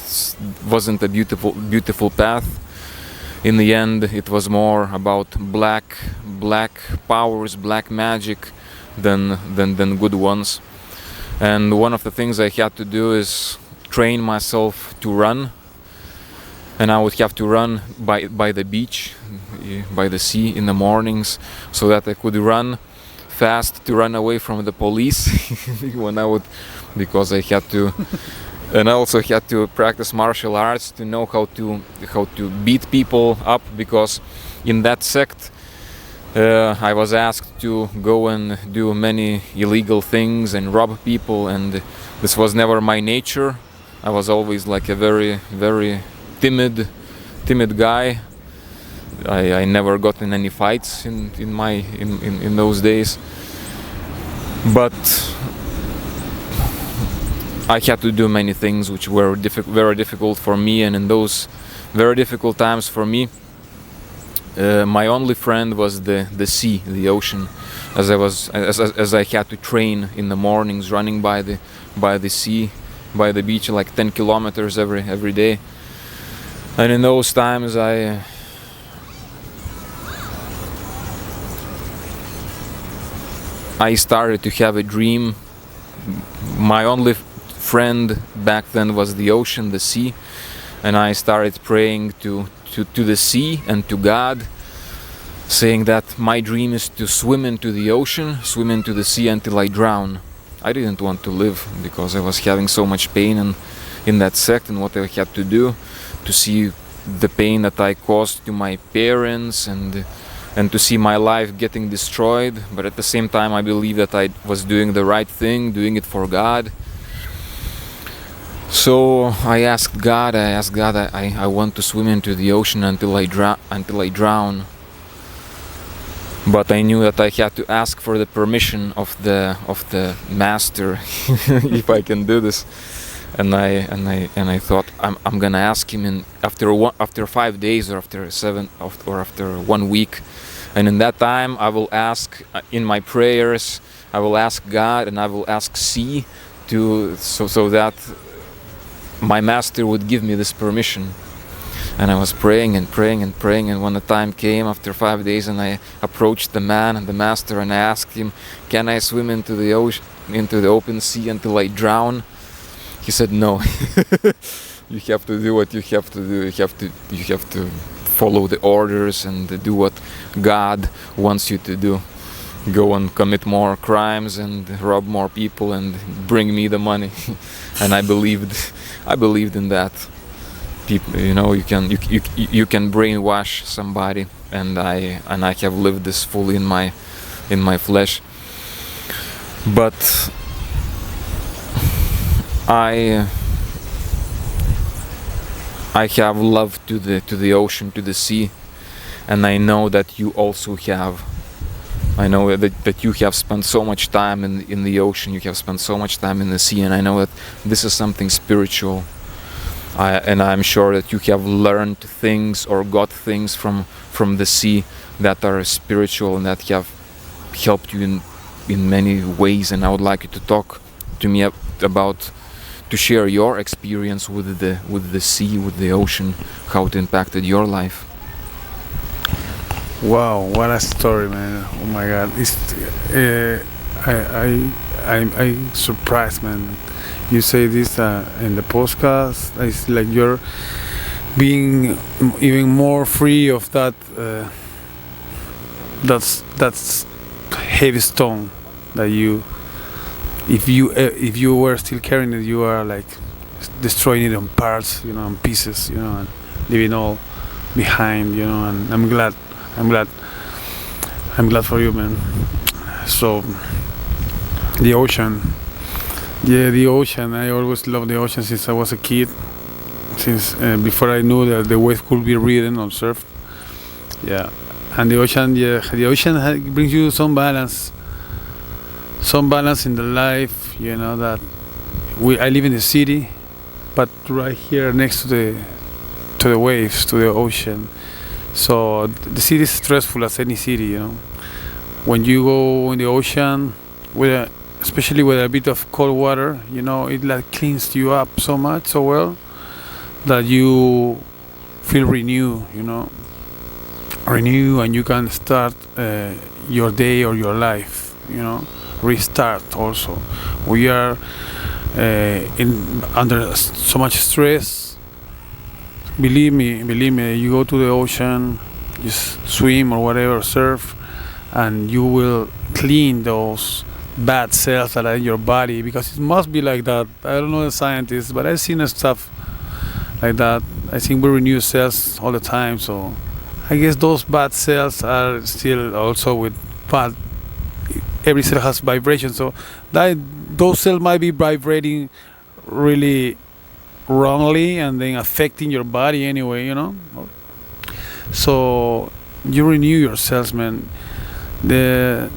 a beautiful path. In the end, it was more about black powers, black magic than good ones. And one of the things I had to do is train myself to run, and I would have to run by the beach, by the sea in the mornings, so that I could run fast to run away from the police because I had to. And I also had to practice martial arts to know how to beat people up, because in that sect I was asked to go and do many illegal things and rob people, and this was never my nature. I was always like a very timid guy. I never got in any fights in those days, but I had to do many things which were very difficult for me, and in those very difficult times for me, my only friend was the sea, the ocean, as I had to train in the mornings, running by the sea, by the beach, like 10 kilometers every day. And in those times I started to have a dream. My only friend back then was the ocean, the sea, and I started praying to the sea and to God, saying that my dream is to swim into the ocean, swim into the sea until I drown. I didn't want to live because I was having so much pain in that sect, and what I had to do to see the pain that I caused to my parents, and to see my life getting destroyed. But at the same time, I believe that I was doing the right thing, doing it for God. So I asked God, I want to swim into the ocean until I drown. But I knew that I had to ask for the permission of the master if I can do this. And I thought I'm gonna ask him after 5 days, or after 7, or after 1 week. And in that time I will ask in my prayers, I will ask God, and I will ask sea so that my master would give me this permission. And I was praying, and when the time came after 5 days, and I approached the man and the master, and I asked him, can I swim into the ocean, into the open sea until I drown? He said, no. You have to do what you have to do. You have to follow the orders and do what God wants you to do. Go and commit more crimes and rob more people and bring me the money. And I believed in that. People, you can brainwash somebody, and I have lived this fully in my flesh. But I have love to the ocean, to the sea, and I know that you also have. I know that you have spent so much time in the ocean, you have spent so much time in the sea, and I know that this is something spiritual. And I'm sure that you have learned things or got things from the sea that are spiritual and that have helped you in many ways. And I would like you to talk to me about, to share your experience with the sea, with the ocean, how it impacted your life. Wow, what a story, man! Oh my God, I surprised, man. You say this in the podcast. It's like you're being even more free of that. That's heavy stone that you, if you were still carrying it, you are like destroying it in parts, in pieces, and leaving all behind, And I'm glad for you, man. So the ocean, yeah, the ocean. I always loved the ocean since I was a kid. Since before I knew that the wave could be ridden or surfed. Yeah, and the ocean, brings you some balance in the life. That I live in the city, but right here next to the waves, to the ocean. So the city is stressful as any city, When you go in the ocean, especially with a bit of cold water, it like cleans you up so much, so well, that you feel renewed, and you can start your day or your life, restart also. We are under so much stress. Believe me, you go to the ocean, just swim or whatever, surf, and you will clean those bad cells that are in your body, because it must be like that. I don't know the scientists, but I've seen stuff like that. I think we renew cells all the time, so I guess those bad cells are still also with bad. Every cell has vibration, so those cells might be vibrating really wrongly and then affecting your body anyway, So you renew your cells, man. The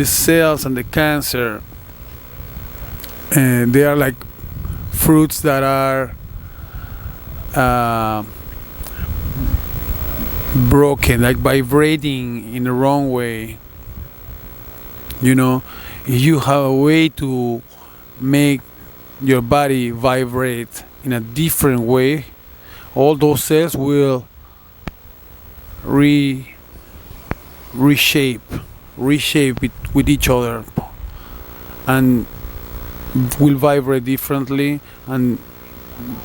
cells and the cancer, they are like fruits that are broken, like vibrating in the wrong way. If you have a way to make your body vibrate in a different way, all those cells will reshape it with each other and will vibrate differently, and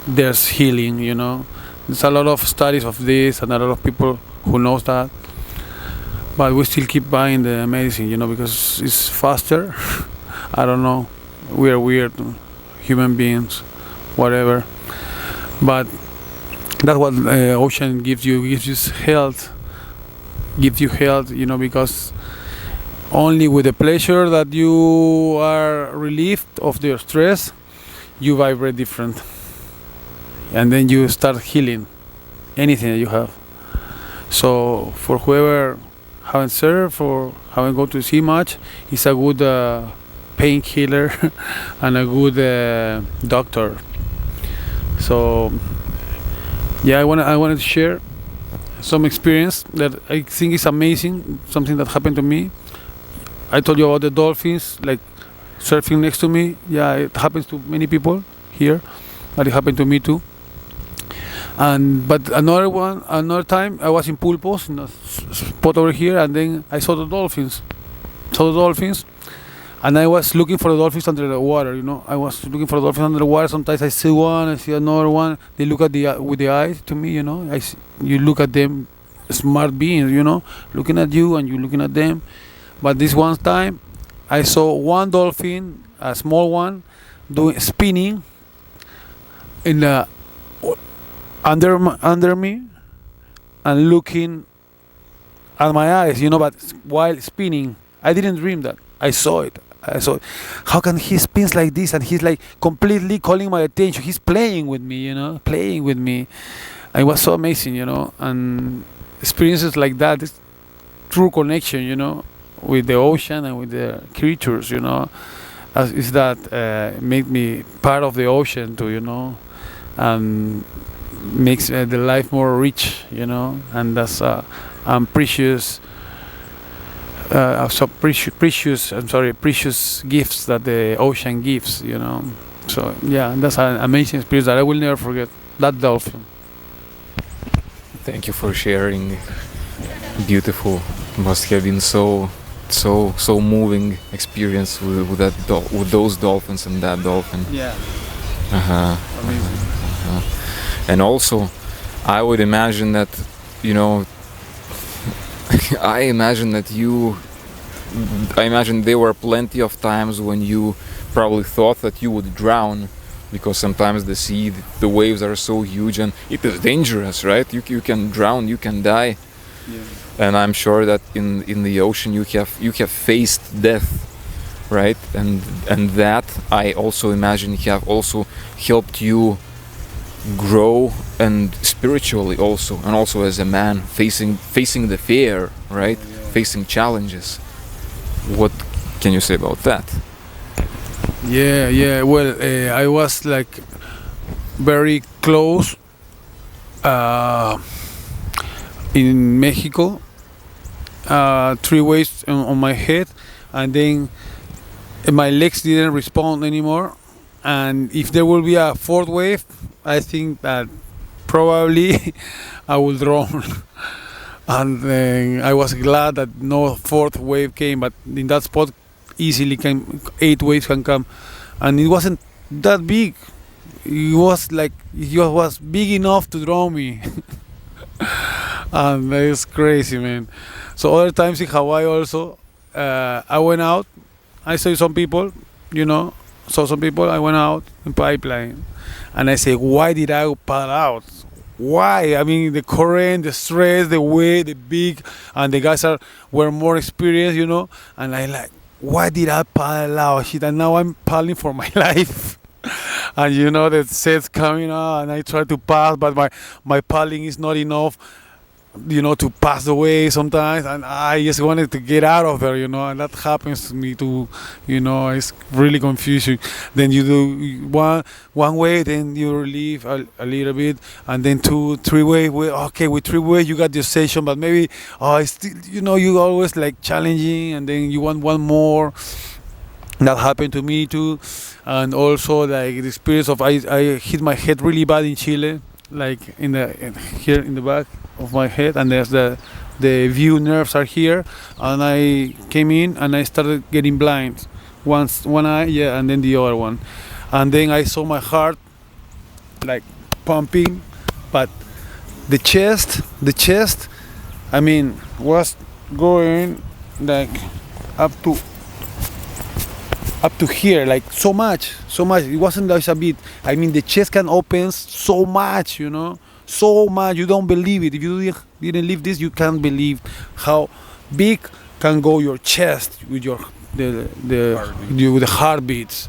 there's healing. There's a lot of studies of this and a lot of people who knows that, but we still keep buying the medicine, because it's faster. I don't know, we are weird human beings, whatever, but that's what ocean gives you health, because only with the pleasure that you are relieved of your stress, you vibrate different, and then you start healing anything that you have. So for whoever haven't surfed or haven't gone to sea much, it's a good painkiller and a good doctor. So yeah, I wanted to share some experience that I think is amazing, something that happened to me. I told you about the dolphins, like surfing next to me. Yeah, it happens to many people here, but it happened to me too. But another time, I was in Pulpos, in a spot over here, and then I saw the dolphins. And I was looking for the dolphins under the water. I was looking for the dolphins under the water. Sometimes I see one, I see another one. They look at with the eyes to me. You look at them, smart beings. Looking at you and you looking at them. But this one time, I saw one dolphin, a small one, spinning in the under me and looking at my eyes, but while spinning. I didn't dream that. I saw it. How can he spins like this and he's like completely calling my attention? He's playing with me, It was so amazing, and experiences like that, this true connection, with the ocean and with the creatures, is that made me part of the ocean too, and makes the life more rich, and that's precious. Precious gifts that the ocean gives, So yeah, that's an amazing experience that I will never forget. That dolphin. Thank you for sharing. Beautiful. Must have been so so moving experience with with those dolphins and that dolphin. Yeah. Uh-huh. Amazing. And also, I would imagine that, you know, I imagine there were plenty of times when you probably thought that you would drown, because sometimes the waves are so huge and it is dangerous, right? You can drown, you can die. Yeah. And I'm sure that in the ocean you have faced death, right? And that, I also imagine, have also helped you grow, and spiritually also, and also as a man facing the fear, right? Facing challenges. What can you say about that? Yeah. Well, I was like very close in Mexico. 3 waves on my head, and then my legs didn't respond anymore. And if there will be a 4th wave, I think that probably I will drown. And then I was glad that no 4th wave came, but in that spot easily 8 waves can come, and it wasn't that big. It was big enough to drown me. And it's crazy, man. So other times in Hawaii also, I went out, I saw some people, I went out in pipeline, and I say, why did I paddle out? Why? I mean, the current, the stress, the weight, the big, and the guys were more experienced, and I like, why did I paddle out? Shit, and now I'm paddling for my life. And the set's coming out, and I try to pass, but my paddling is not enough, to pass the way sometimes, and I just wanted to get out of there, and that happens to me too, it's really confusing. Then you do one way, then you relieve a little bit, and then 2, 3 way. Okay, with 3 way you got your session, but maybe it's still, you always like challenging, and then you want one more. That happened to me too. And also like the experience of I hit my head really bad in Chile, like here in the back of my head, and there's the view nerves are here, and I came in and I started getting blind, one eye, and then the other one, and then I saw my heart like pumping, but the chest I mean was going like up to here, like so much. It wasn't just a bit. I mean, the chest can open so much, so much. You don't believe it. If you didn't live this, you can't believe how big can go your chest with the heartbeats.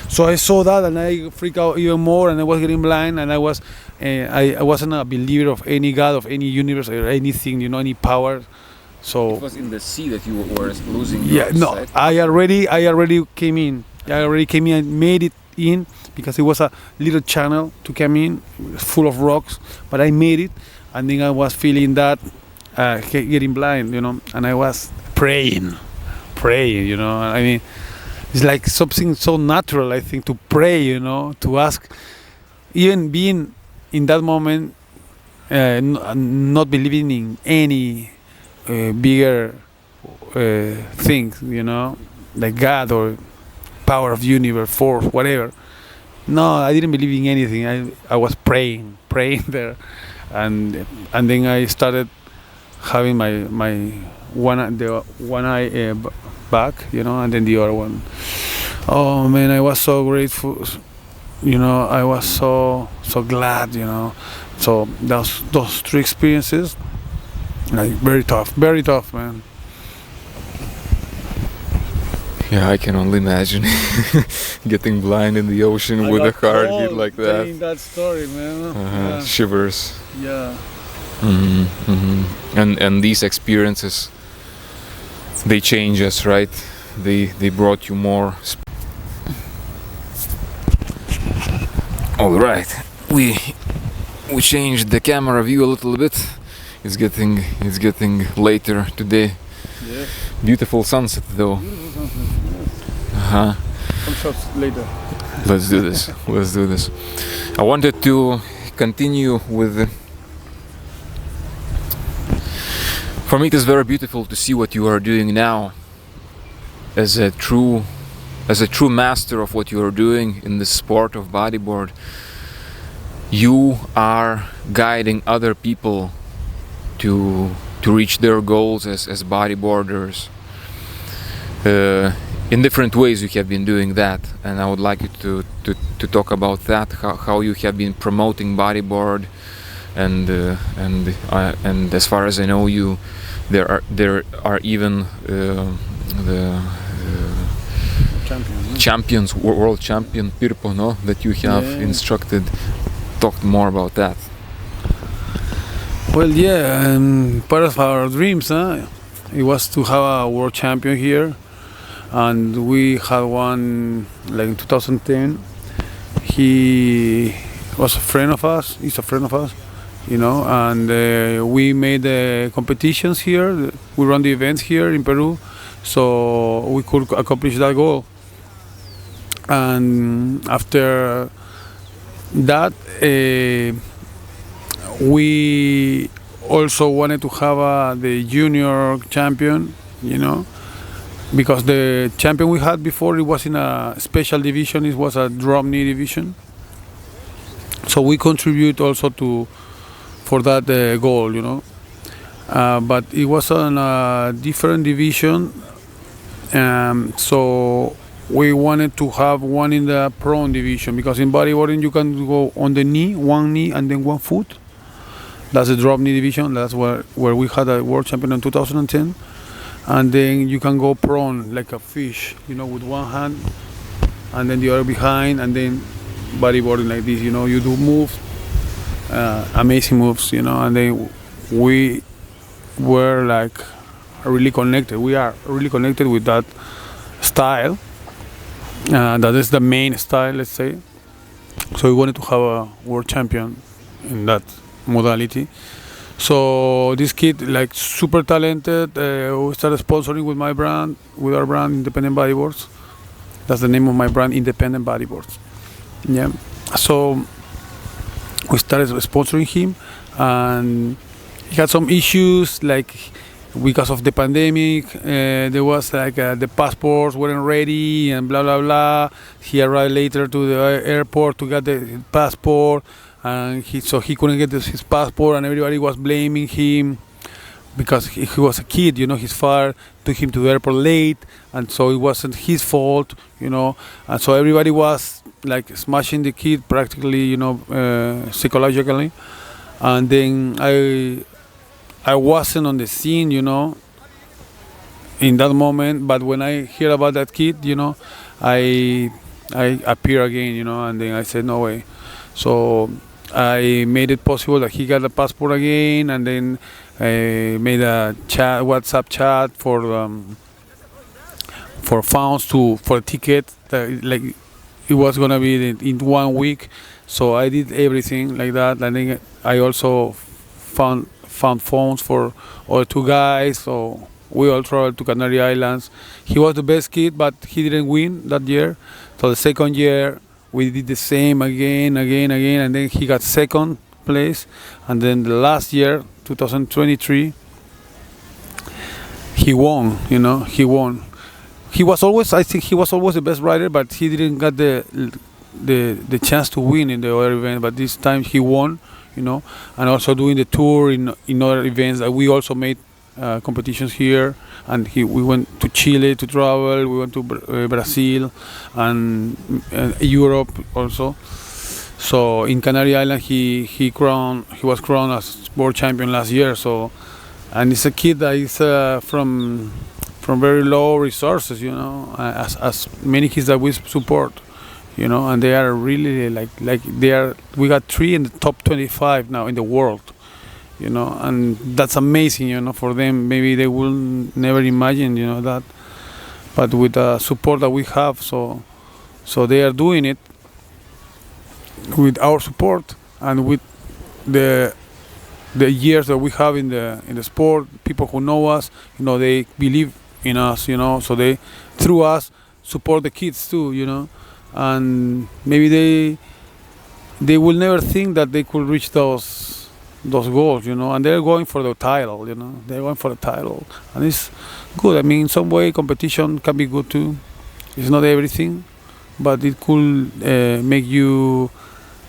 So I saw that, and I freaked out even more, and I was getting blind, and I wasn't a believer of any God, of any universe, or anything, any power. So it was in the sea that you were losing your sight? I already came in. And made it in, because it was a little channel to come in, full of rocks, but I made it, and then I was feeling that getting blind, and I was praying, I mean, it's like something so natural, I think, to pray, to ask, even being in that moment, not believing in any bigger things, like God or power of the universe, force, whatever. No, I didn't believe in anything. I was praying there, and then I started having my one eye back, and then the other one. Oh man, I was so grateful. I was so glad. So those 3 experiences. Like very tough, man. Yeah, I can only imagine getting blind in the ocean with a heartbeat like that. Telling that story, man. Yeah. Shivers. Yeah. And these experiences, they change us, right? They brought you more. All right, we changed the camera view a little bit. It's getting later today. Yeah. Beautiful sunset though. Beautiful sunset, yes. Some shots later. Let's do this. I wanted to continue with. For me, it is very beautiful to see what you are doing now, as a true master of what you are doing in the sport of bodyboard, you are guiding other people to reach their goals as bodyboarders. In different ways you have been doing that, and I would like you to talk about that, how you have been promoting bodyboard, and as far as I know, there are even the champions, world champion people, no, that you have instructed. Talk more about that. Well, part of our dreams, it was to have a world champion here, and we had one like in 2010. He was a friend of us. He's a friend of us, and we made the competitions here. We run the events here in Peru, so we could accomplish that goal. And after that, we also wanted to have the junior champion, because the champion we had before, it was in a special division. It was a drop knee division. So we contribute also for that goal, but it was on a different division. So we wanted to have one in the prone division, because in bodyboarding you can go on the knee, one knee and then one foot. That's the drop knee division. That's where we had a world champion in 2010. And then you can go prone like a fish, with one hand and then the other behind, and then bodyboarding like this. You do moves, amazing moves, and then we were like really connected. We are really connected with that style. That is the main style, let's say. So we wanted to have a world champion in that modality. So this kid, like super talented, we started sponsoring with our brand, Independent Bodyboards. That's the name of my brand, Independent Bodyboards. Yeah. So we started sponsoring him, and he had some issues, like because of the pandemic. There was like the passports weren't ready and blah blah blah. He arrived later to the airport to get the passport, and he couldn't get his passport, and everybody was blaming him because he was a kid. His father took him to the airport late, and so it wasn't his fault. And so everybody was like smashing the kid practically, psychologically. And then I wasn't on the scene, in that moment. But when I hear about that kid, I appear again, and then I said no way. So I made it possible that he got a passport again, and then I made a WhatsApp chat for funds for a ticket. Like it was gonna be in 1 week. So I did everything like that, and then I also found phones for all two guys. So we all traveled to Canary Islands. He was the best kid, but he didn't win that year. So the second year we did the same again, and then he got second place. And then the last year, 2023, he won. He won. I think he was always the best rider, but he didn't get the chance to win in the other event. But this time he won. And also doing the tour in other events. We also made competitions here, and we went to Chile to travel. We went to Brazil and Europe also. So in Canary Island, he was crowned as world champion last year. So, and it's a kid that is from very low resources, as many kids that we support. And they are really we got 3 in the top 25 now in the world, and that's amazing, for them. Maybe they will never imagine, that, but with the support that we have, so they are doing it with our support and with the years that we have in the sport. People who know us, they believe in us, so they, through us, support the kids too, and maybe they will never think that they could reach those those goals, and they're going for the title, they're going for the title, and it's good. I mean, in some way, competition can be good too. It's not everything, but it could make you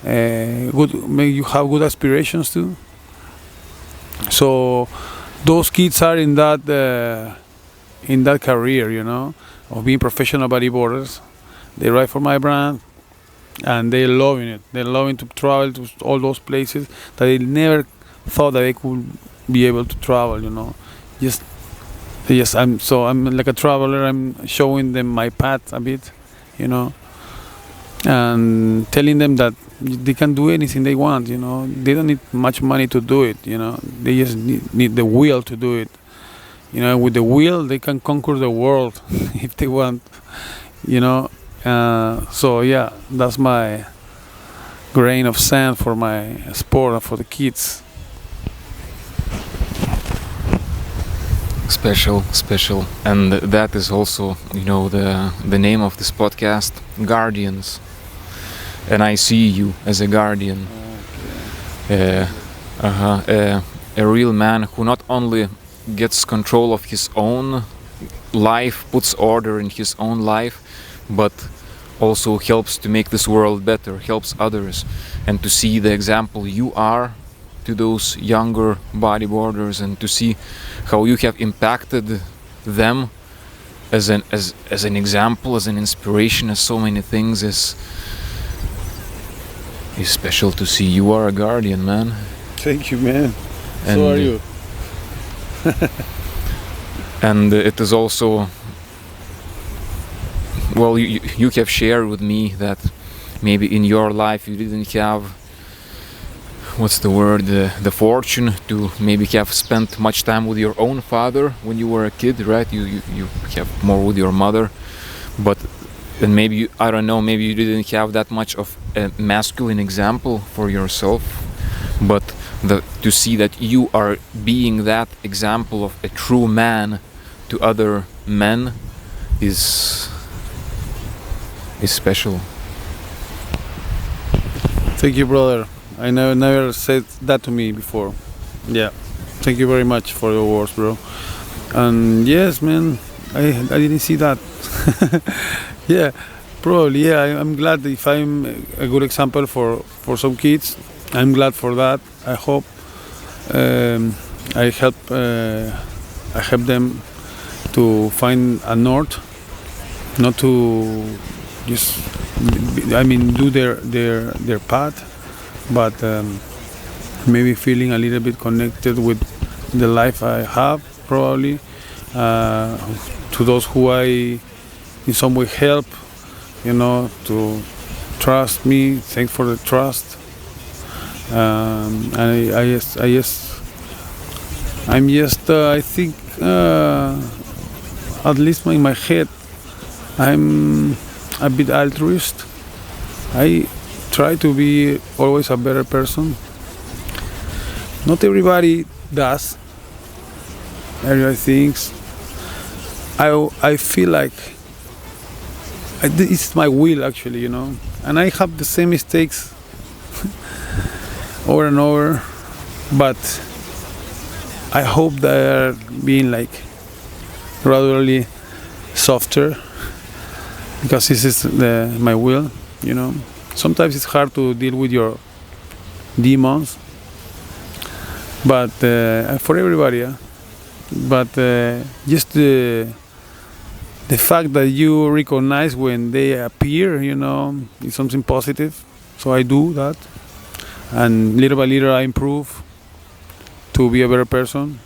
have good aspirations too. So those kids are in that career, of being professional bodyboarders. They ride for my brand, and they're loving it. They're loving to travel to all those places that they never thought that they could be able to travel. I'm like a traveler. I'm showing them my path a bit, and telling them that they can do anything they want. They don't need much money to do it. They just need the will to do it. With the will, they can conquer the world if they want. So yeah, that's my grain of sand for my sport and for the kids. Special, and that is also, the name of this podcast, Guardians. And I see you as a guardian, a real man who not only gets control of his own life, puts order in his own life, but also helps to make this world better, helps others, and to see the example you are to those younger bodyboarders, and to see how you have impacted them as an example, as an inspiration, as so many things, is special to see. You are a guardian, man. Thank you, man. And so are you. And it is also, well, you have shared with me that maybe in your life you didn't have, what's the word, the fortune to maybe have spent much time with your own father when you were a kid, right? You have more with your mother, but and maybe I don't know, maybe you didn't have that much of a masculine example for yourself, but to see that you are being that example of a true man to other men is special. Thank you, brother. I never said that to me before. Yeah, thank you very much for your words, bro. And yes, man, I didn't see that. Yeah, probably. Yeah, I'm glad if I'm a good example for some kids. I'm glad for that. I hope I help them to find a north, not to just do their path, but maybe feeling a little bit connected with the life I have, probably to those who I in some way help, to trust me. Thanks for the trust. And I think at least in my head I'm a bit altruist. I try to be always a better person. Not everybody does. Everybody thinks. I feel like it's my will, actually, and I have the same mistakes over and over, but I hope they're being gradually softer, because this is my will. Sometimes it's hard to deal with your demons, but for everybody, yeah. But just the fact that you recognize when they appear, is something positive. So I do that, and little by little I improve to be a better person.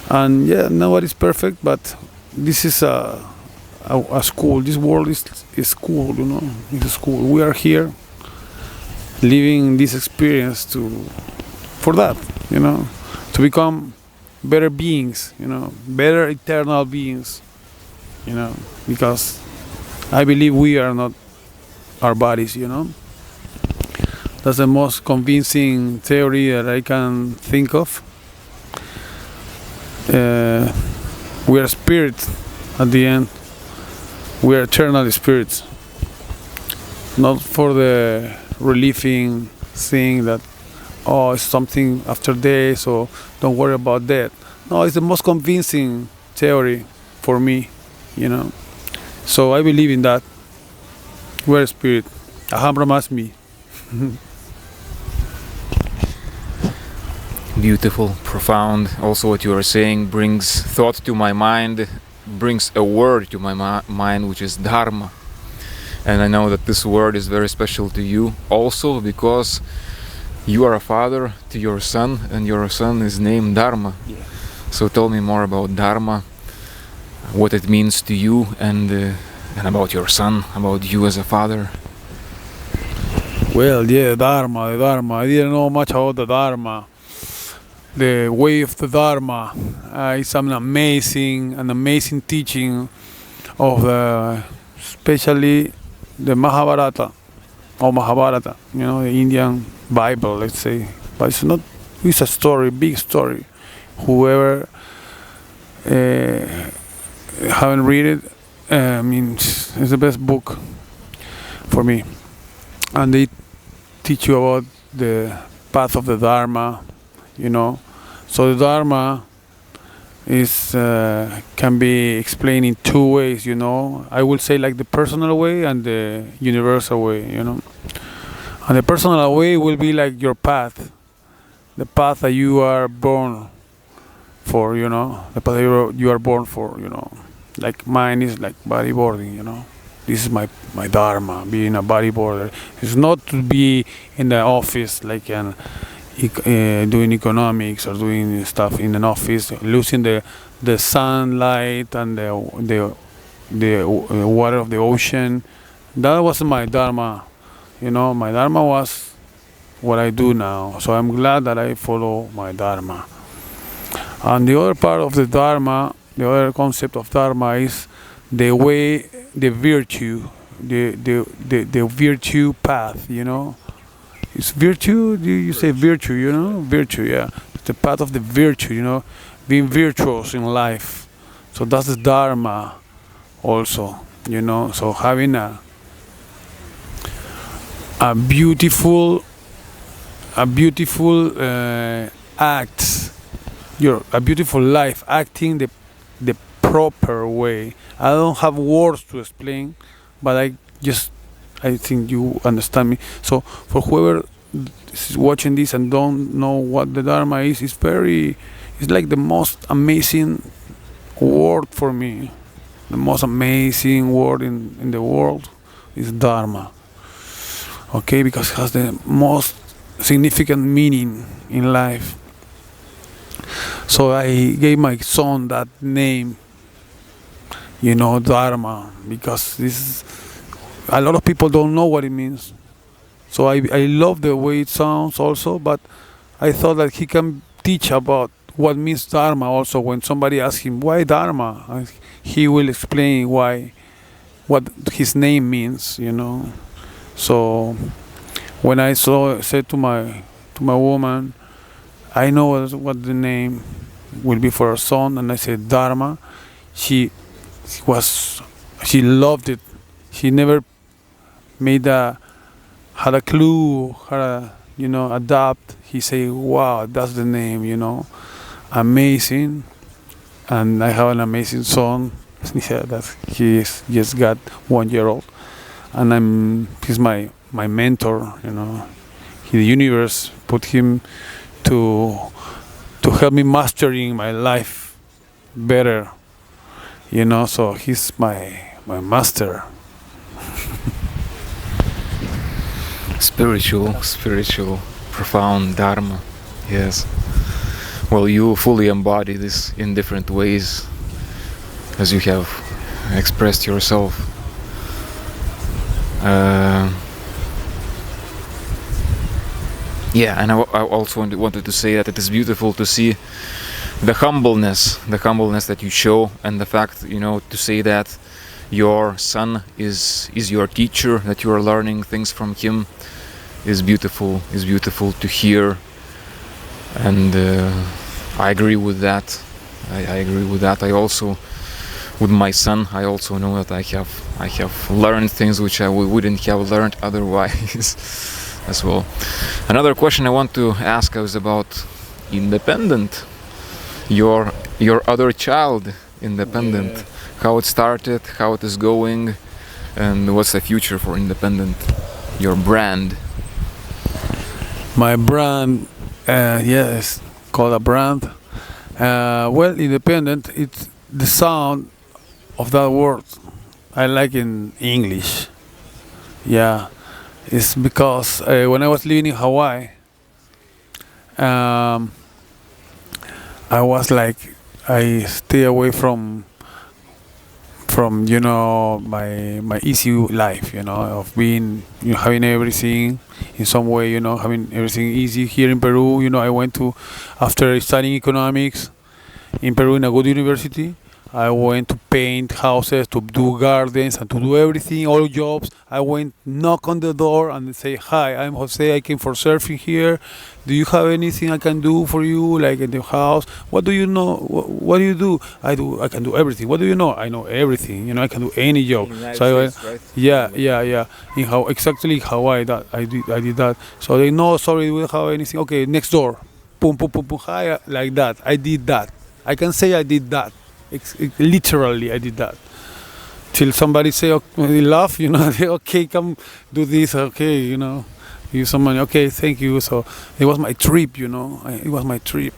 And yeah, nobody's perfect, but this is a school. This world is school, It's a school. We are here living this experience for that, to become better beings, better eternal beings, because I believe we are not our bodies, That's the most convincing theory that I can think of. We are spirits at the end. We are eternal spirits. Not for the relieving thing that oh, it's something after day, so don't worry about that. No, it's the most convincing theory for me, you know. So I believe in that. We're a spirit. Aham Brahmasmi. Beautiful, profound. Also, what you are saying brings thought to my mind, brings a word to my mind, which is Dharma. And I know that this word is very special to you also because you are a father to your son, and your son is named Dharma. Yeah. So tell me more about Dharma, what it means to you, and about your son, about you as a father. Well, yeah, the Dharma. I didn't know much about the Dharma. The way of the Dharma is an amazing teaching of especially the Mahabharata, you know, the Indian Bible, let's say. But it's a story, big story. Whoever haven't read it, it's the best book for me. And they teach you about the path of the Dharma, you know. So the Dharma is can be explained in two ways, you know. I would say like the personal way and the universal way, you know. And the personal way will be like your path, the path that you are born for, you know, the path that you are born for, you know. Like mine is like bodyboarding, you know. This is my Dharma, being a bodyboarder. It's not to be in the office like doing economics or doing stuff in an office, losing the sunlight and the water of the ocean. That wasn't my Dharma, you know. My Dharma was what I do now, so I'm glad that I follow my Dharma. And the other part of the Dharma, the other concept of Dharma is the way, the virtue, the virtue path, you know. It's virtue, you say virtue, you know? Virtue, yeah. It's the path of the virtue, you know? Being virtuous in life. So that's the Dharma also, you know? So having a beautiful act, a beautiful life, acting the proper way. I don't have words to explain, but I think you understand me. So for whoever is watching this and don't know what the Dharma is, it's like the most amazing word for me. The most amazing word in the world is Dharma. Okay, because it has the most significant meaning in life. So I gave my son that name, you know, Dharma, because a lot of people don't know what it means. So I love the way it sounds also, but I thought that he can teach about what means Dharma also. When somebody asks him why Dharma, he will explain what his name means, you know. So when I said to my woman, I know what the name will be for her son, and I said Dharma. She loved it. She never had a clue how to, adapt. He say, wow, that's the name, amazing. And I have an amazing son. Yeah, that he just got 1 year old, and he's my mentor. The universe put him to help me mastering my life better. So he's my master. Spiritual, profound Dharma. Yes. Well, you fully embody this in different ways, as you have expressed yourself. And I also wanted to say that it is beautiful to see the humbleness that you show, and the fact, to say that your son is your teacher, that you are learning things from him, is beautiful to hear. And I agree with that. I agree with that. I also, with my son, I also know that I have learned things which I wouldn't have learned otherwise. as well. Another question I want to ask is about independent. Your other child, independent. Yeah. How it started, how it is going, and what's the future for independent? Your brand. My brand, yes, called a brand. Well, independent, it's the sound of that word. I like in English. Yeah, it's because when I was living in Hawaii, um, I was like, I stay away from my easy life, of being, having everything in some way, having everything easy here in Peru. I went to, after studying economics in Peru in a good university, I went to paint houses, to do gardens, and to do everything, all jobs. I went knock on the door and say, "Hi, I'm Jose. I came for surfing here. Do you have anything I can do for you, like in the house? What do you know? What do you do? I can do everything. What do you know? I know everything. I can do any job." So I went, yeah, yeah, yeah. In how exactly in Hawaii that I did that. So they know, sorry, we don't have anything. Okay, next door. Boom, boom, boom, boom. Hi, like that. I did that. I can say I did that. Literally, I did that. Till somebody say, okay, they laugh, they okay, come do this, okay, use some money, okay, thank you. So it was my trip, it was my trip,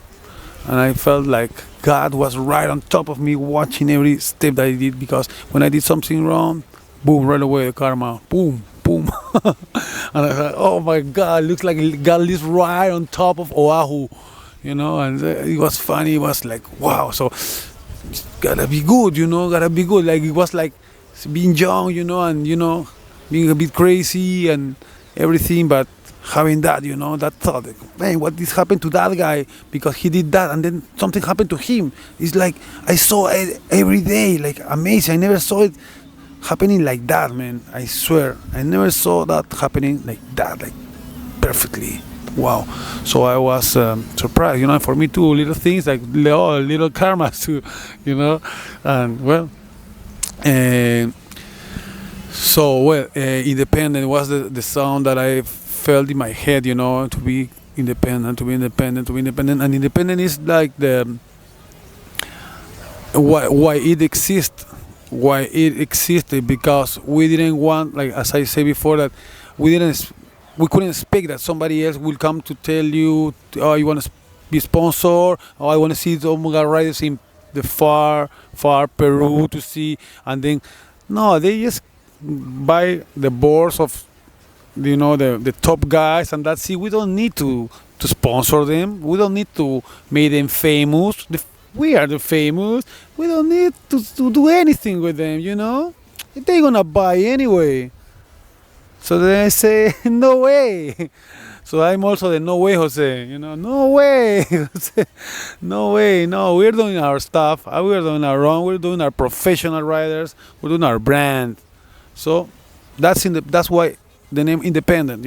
and I felt like God was right on top of me, watching every step that I did. Because when I did something wrong, boom, right away the karma, boom, boom, and I thought, oh my God, looks like God lives right on top of Oahu, and it was funny. It was like, wow. So gotta be good, gotta be good. Like it was like being young, and being a bit crazy and everything, but having that, that thought, like, man, what this happened to that guy because he did that, and then something happened to him. It's like I saw it every day, like amazing. I never saw it happening like that, man. I swear, I never saw that happening like that, like perfectly. Wow. So I was surprised, for me too, little things like little karmas too, and well, independent was the sound that I felt in my head, to be independent, and independent is like the why it exists, why it existed, because we didn't want, like as I said before, that we couldn't expect that somebody else will come to tell you, oh, you want to be sponsored, oh, I want to see the Omega riders in the far Peru to see, and then no, they just buy the boards of the top guys, and that's it. We don't need to sponsor them. We don't need to make them famous. We are the famous. We don't need to do anything with them. They're gonna buy anyway. So then I say, no way. So I'm also the no way, Jose. No way, Jose. No way. No, we're doing our stuff. We're doing our own. We're doing our professional riders. We're doing our brand. So that's why the name independent.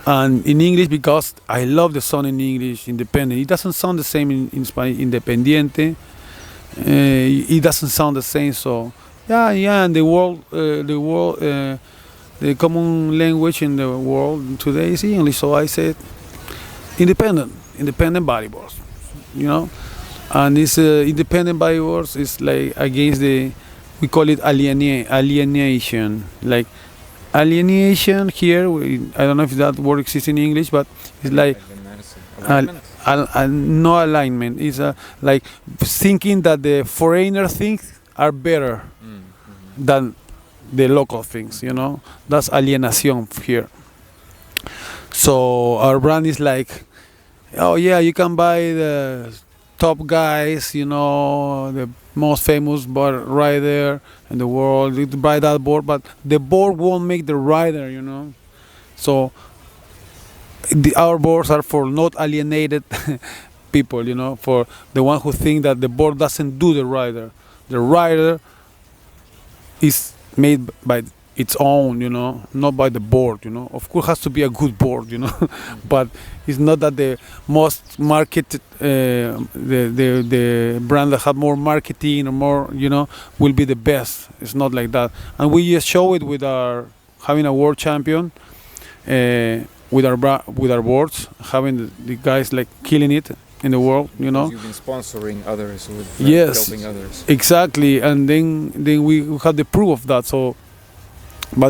And in English, because I love the sound in English, independent. It doesn't sound the same in Spanish, independiente. It doesn't sound the same. So yeah. And the common language in the world today is English, so I said independent bodyboards, and this independent bodyboards is like against we call it alienation, like alienation here. I don't know if that word exists in English, but it's like no alignment. It's like thinking that the foreigner things are better than the local things, that's alienation here. So our brand is like, oh yeah, you can buy the top guys, the most famous board rider in the world. You buy that board, but the board won't make the rider, So our boards are for not alienated people, for the one who think that the board doesn't do the rider. The rider is made by its own, not by the board, Of course, it has to be a good board, but it's not that the most marketed, the brand that have more marketing or more, will be the best. It's not like that. And we just show it with our having a world champion. with our boards, having the guys like killing it in the world, you know. You've been sponsoring others with Yes, helping others. exactly, and then we have the proof of that. So, but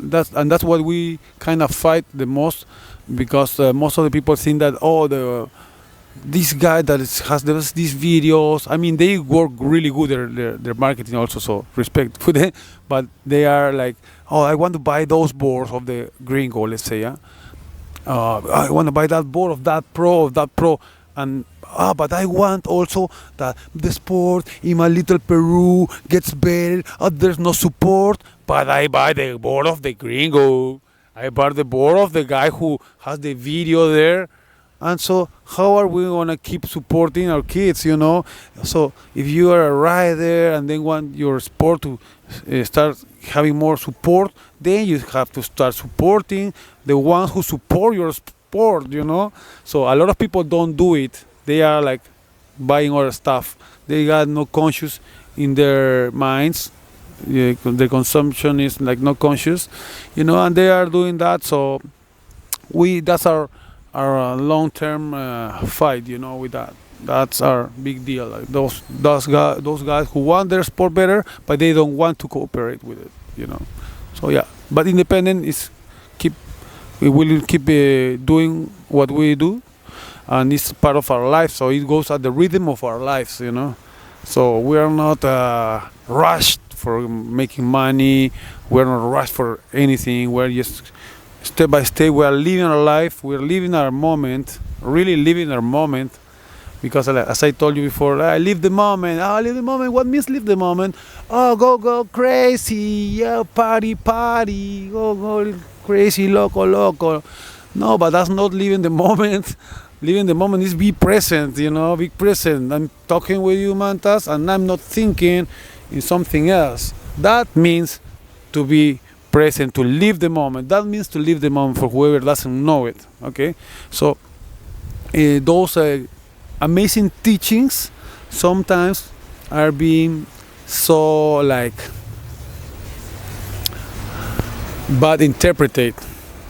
that's what we kind of fight the most, because most of the people think that this guy that has these videos. I mean, they work really good their marketing also. So respect for them, but they are like, oh, I want to buy those boards of the Gringo, let's say, yeah. I want to buy that board of that pro, and but I want also that the sport in my little Peru gets better. There's no support, but I buy the board of the Gringo. I buy the board of the guy who has the video there. And so, how are we gonna keep supporting our kids? You know, so if you are a rider and then want your sport to start having more support, then you have to start supporting the ones who support your sport. You know, so a lot of people don't do it. They are like buying other stuff. They got no conscious in their minds. The consumption is like not conscious, you know, and they are doing that. So that's our long-term fight, you know, with that. That's our big deal. Like those guys who want their sport better, but they don't want to cooperate with it, you know. So yeah, but independent is we will keep doing what we do, and it's part of our life. So it goes at the rhythm of our lives, you know. So we are not rushed for making money. We're not rushed for anything. We're just step by step, we are living our life, we're living our moment, really living our moment, because as I told you before, I live the moment. Live the moment. What means live the moment? Go crazy, yeah, party, go crazy, loco. No, but that's not living the moment. Living the moment is be present, you know, be present. I'm talking with you, Mantas, and I'm not thinking in something else. That means to be present, to live the moment. That means to live the moment for whoever doesn't know it. Okay, so those amazing teachings sometimes are being so like bad interpreted.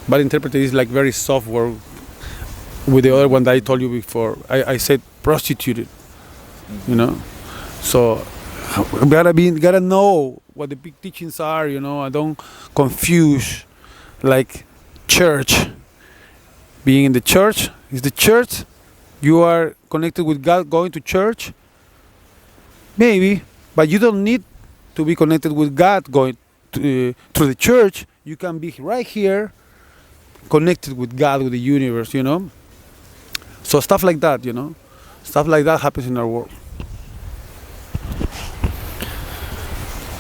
Bad interpreted is like very soft word. With the other one that I told you before, I said prostituted. You know, so gotta know what the big teachings are, you know. I don't confuse like church. Being in the church is the church. You are connected with God going to church, maybe, but you don't need to be connected with God going through the church. You can be right here, connected with God, with the universe, you know. So stuff like that, you know, stuff like that happens in our world.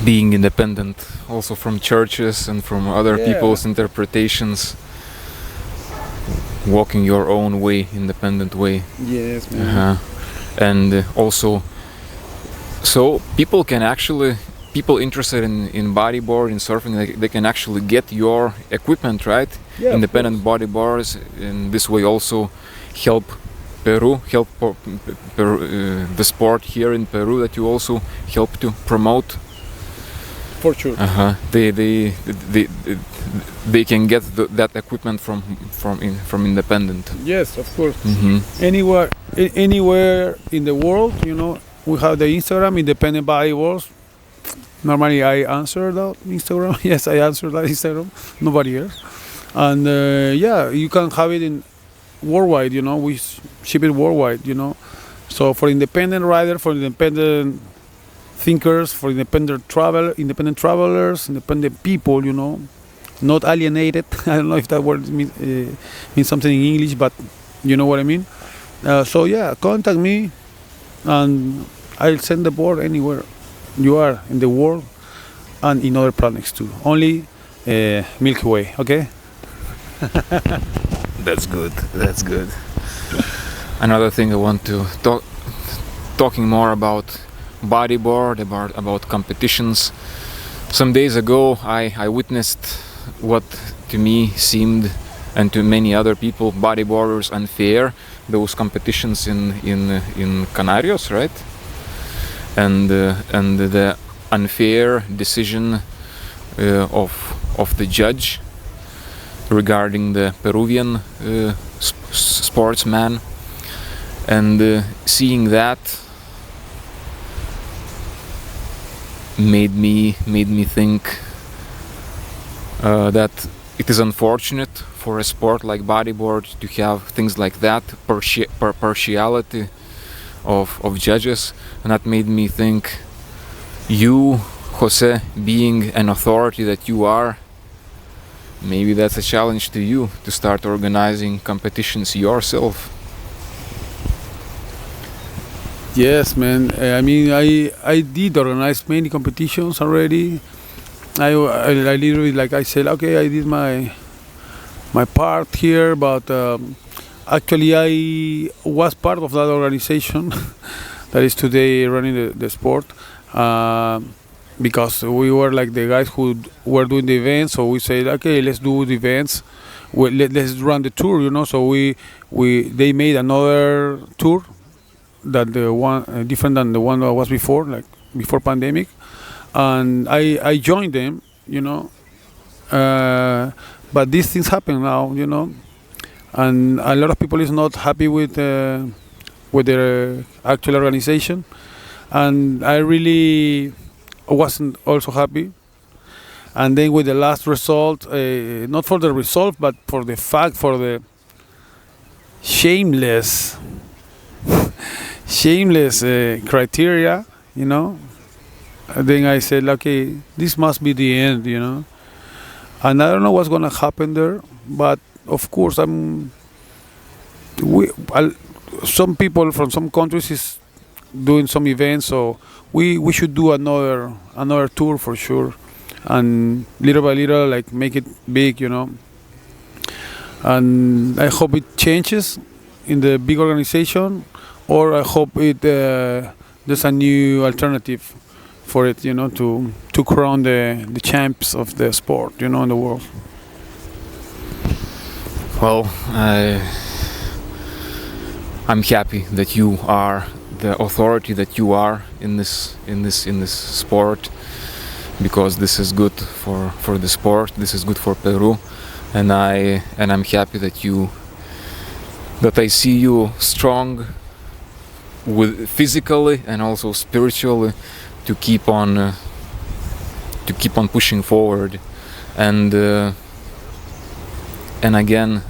Being independent also from churches and from other people's interpretations, walking your own way, independent way. Yes, man. And also, so people interested in bodyboard, in surfing, they can actually get your equipment, right? Yeah, independent bodyboards, in this way also help Peru, the sport here in Peru that you also help to promote. For sure. They can get that equipment from independent. Yes, of course. Anywhere in the world, you know, we have the Instagram, independent bodyboards. Normally I answer that Instagram. Yes, I answer that Instagram. Nobody else. And you can have it in worldwide, you know. We ship it worldwide, you know. So for independent rider, for independent thinkers, for independent travelers, independent people, you know, not alienated. I don't know if that word means something in English, but you know what I mean. So yeah, contact me, and I'll send the board anywhere you are in the world and in other planets too. Only Milky Way, okay? That's good. Another thing I want to talking more about bodyboard, about competitions. Some days ago I witnessed what to me seemed, and to many other people, bodyboarders, unfair, those competitions in Canarios, right? And the unfair decision of the judge regarding the Peruvian sportsman, and seeing that made me think that it is unfortunate for a sport like bodyboard to have things like that, partiality of judges, and that made me think, you, Jose, being an authority that you are, maybe that's a challenge to you to start organizing competitions yourself. Yes, man. I mean, I did organize many competitions already. I literally, like I said, okay, I did my part here, but actually I was part of that organization that is today running the sport, because we were like the guys who were doing the events. So we said, okay, let's do the events. Let's run the tour, you know. So they made another tour that the one different than the one that was before, like before pandemic, and I joined them, you know. But these things happen now, you know, and a lot of people is not happy with their actual organization, and I really wasn't also happy. And then with the last result, not for the result, but for the fact, for the shameless criteria, you know. And then I said, okay, this must be the end, you know. And I don't know what's gonna happen there, but of course, some people from some countries is doing some events, so we should do another tour for sure, and little by little, like, make it big, you know. And I hope it changes in the big organization, or I hope there's a new alternative for it, you know, to crown the champs of the sport, you know, in the world. Well, I'm happy that you are the authority that you are in this sport, because this is good for the sport. This is good for Peru, and I'm happy that I see you strong, with physically and also spiritually, to keep on pushing forward, and again,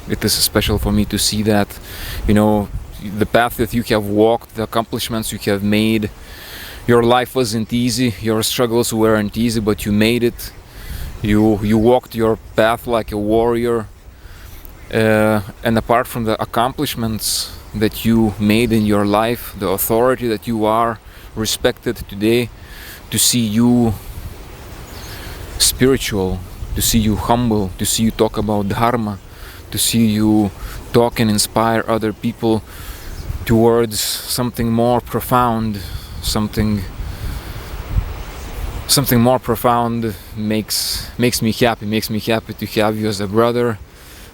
it is special for me to see that, you know, the path that you have walked, the accomplishments you have made. Your life wasn't easy, your struggles weren't easy, but you made it. You walked your path like a warrior, and apart from the accomplishments that you made in your life, the authority that you are respected today, to see you spiritual, to see you humble, to see you talk about dharma, to see you talk and inspire other people towards something more profound, something more profound makes me happy. Makes me happy to have you as a brother.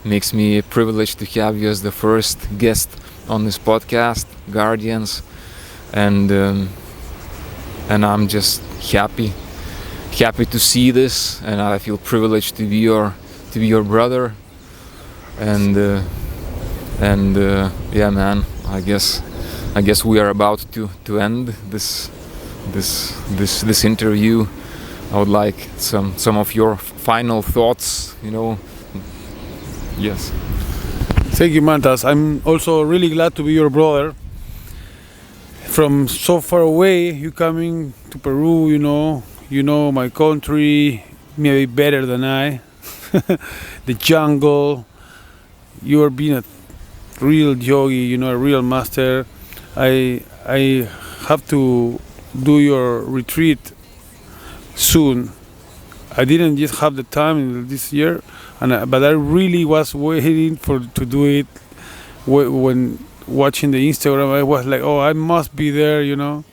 Makes me a privilege to have you as the first guest on this podcast, Guardians, and I'm just happy to see this, and I feel privileged to be your brother, and yeah, man, I guess we are about to end this interview. I would like some of your final thoughts, you know. Yes. Thank you, Mantas. I'm also really glad to be your brother. From so far away, you coming to Peru, you know my country maybe better than I. The jungle. You are being a real yogi, you know, a real master. I have to do your retreat soon. I didn't just have the time this year, but I really was waiting to do it. When watching the Instagram, I was like, oh, I must be there, you know.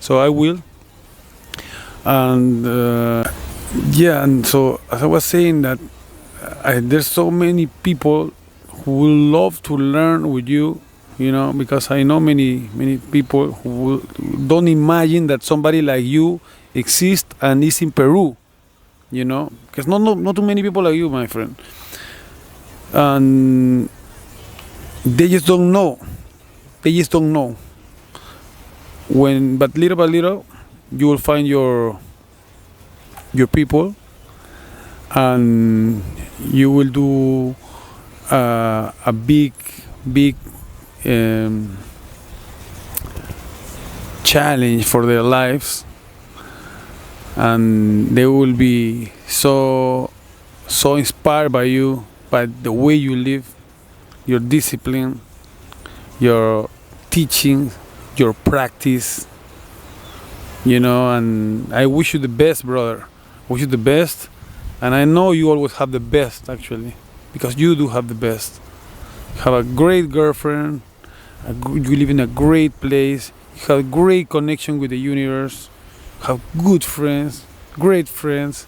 So I will. And yeah, and so as I was saying that there's so many people who will love to learn with you, you know, because I know many people who don't imagine that somebody like you exists and is in Peru, you know, because not too many people like you, my friend, and they just don't know. They just don't know. But little by little, you will find your people, and you will do a big um, challenge for their lives, and they will be so inspired by you, by the way you live, your discipline, your teaching, your practice, you know. And I wish you the best, brother. Wish you the best, and I know you always have the best, actually, because you do have the best. You have a great girlfriend, you live in a great place, you have a great connection with the universe, you have good friends, great friends,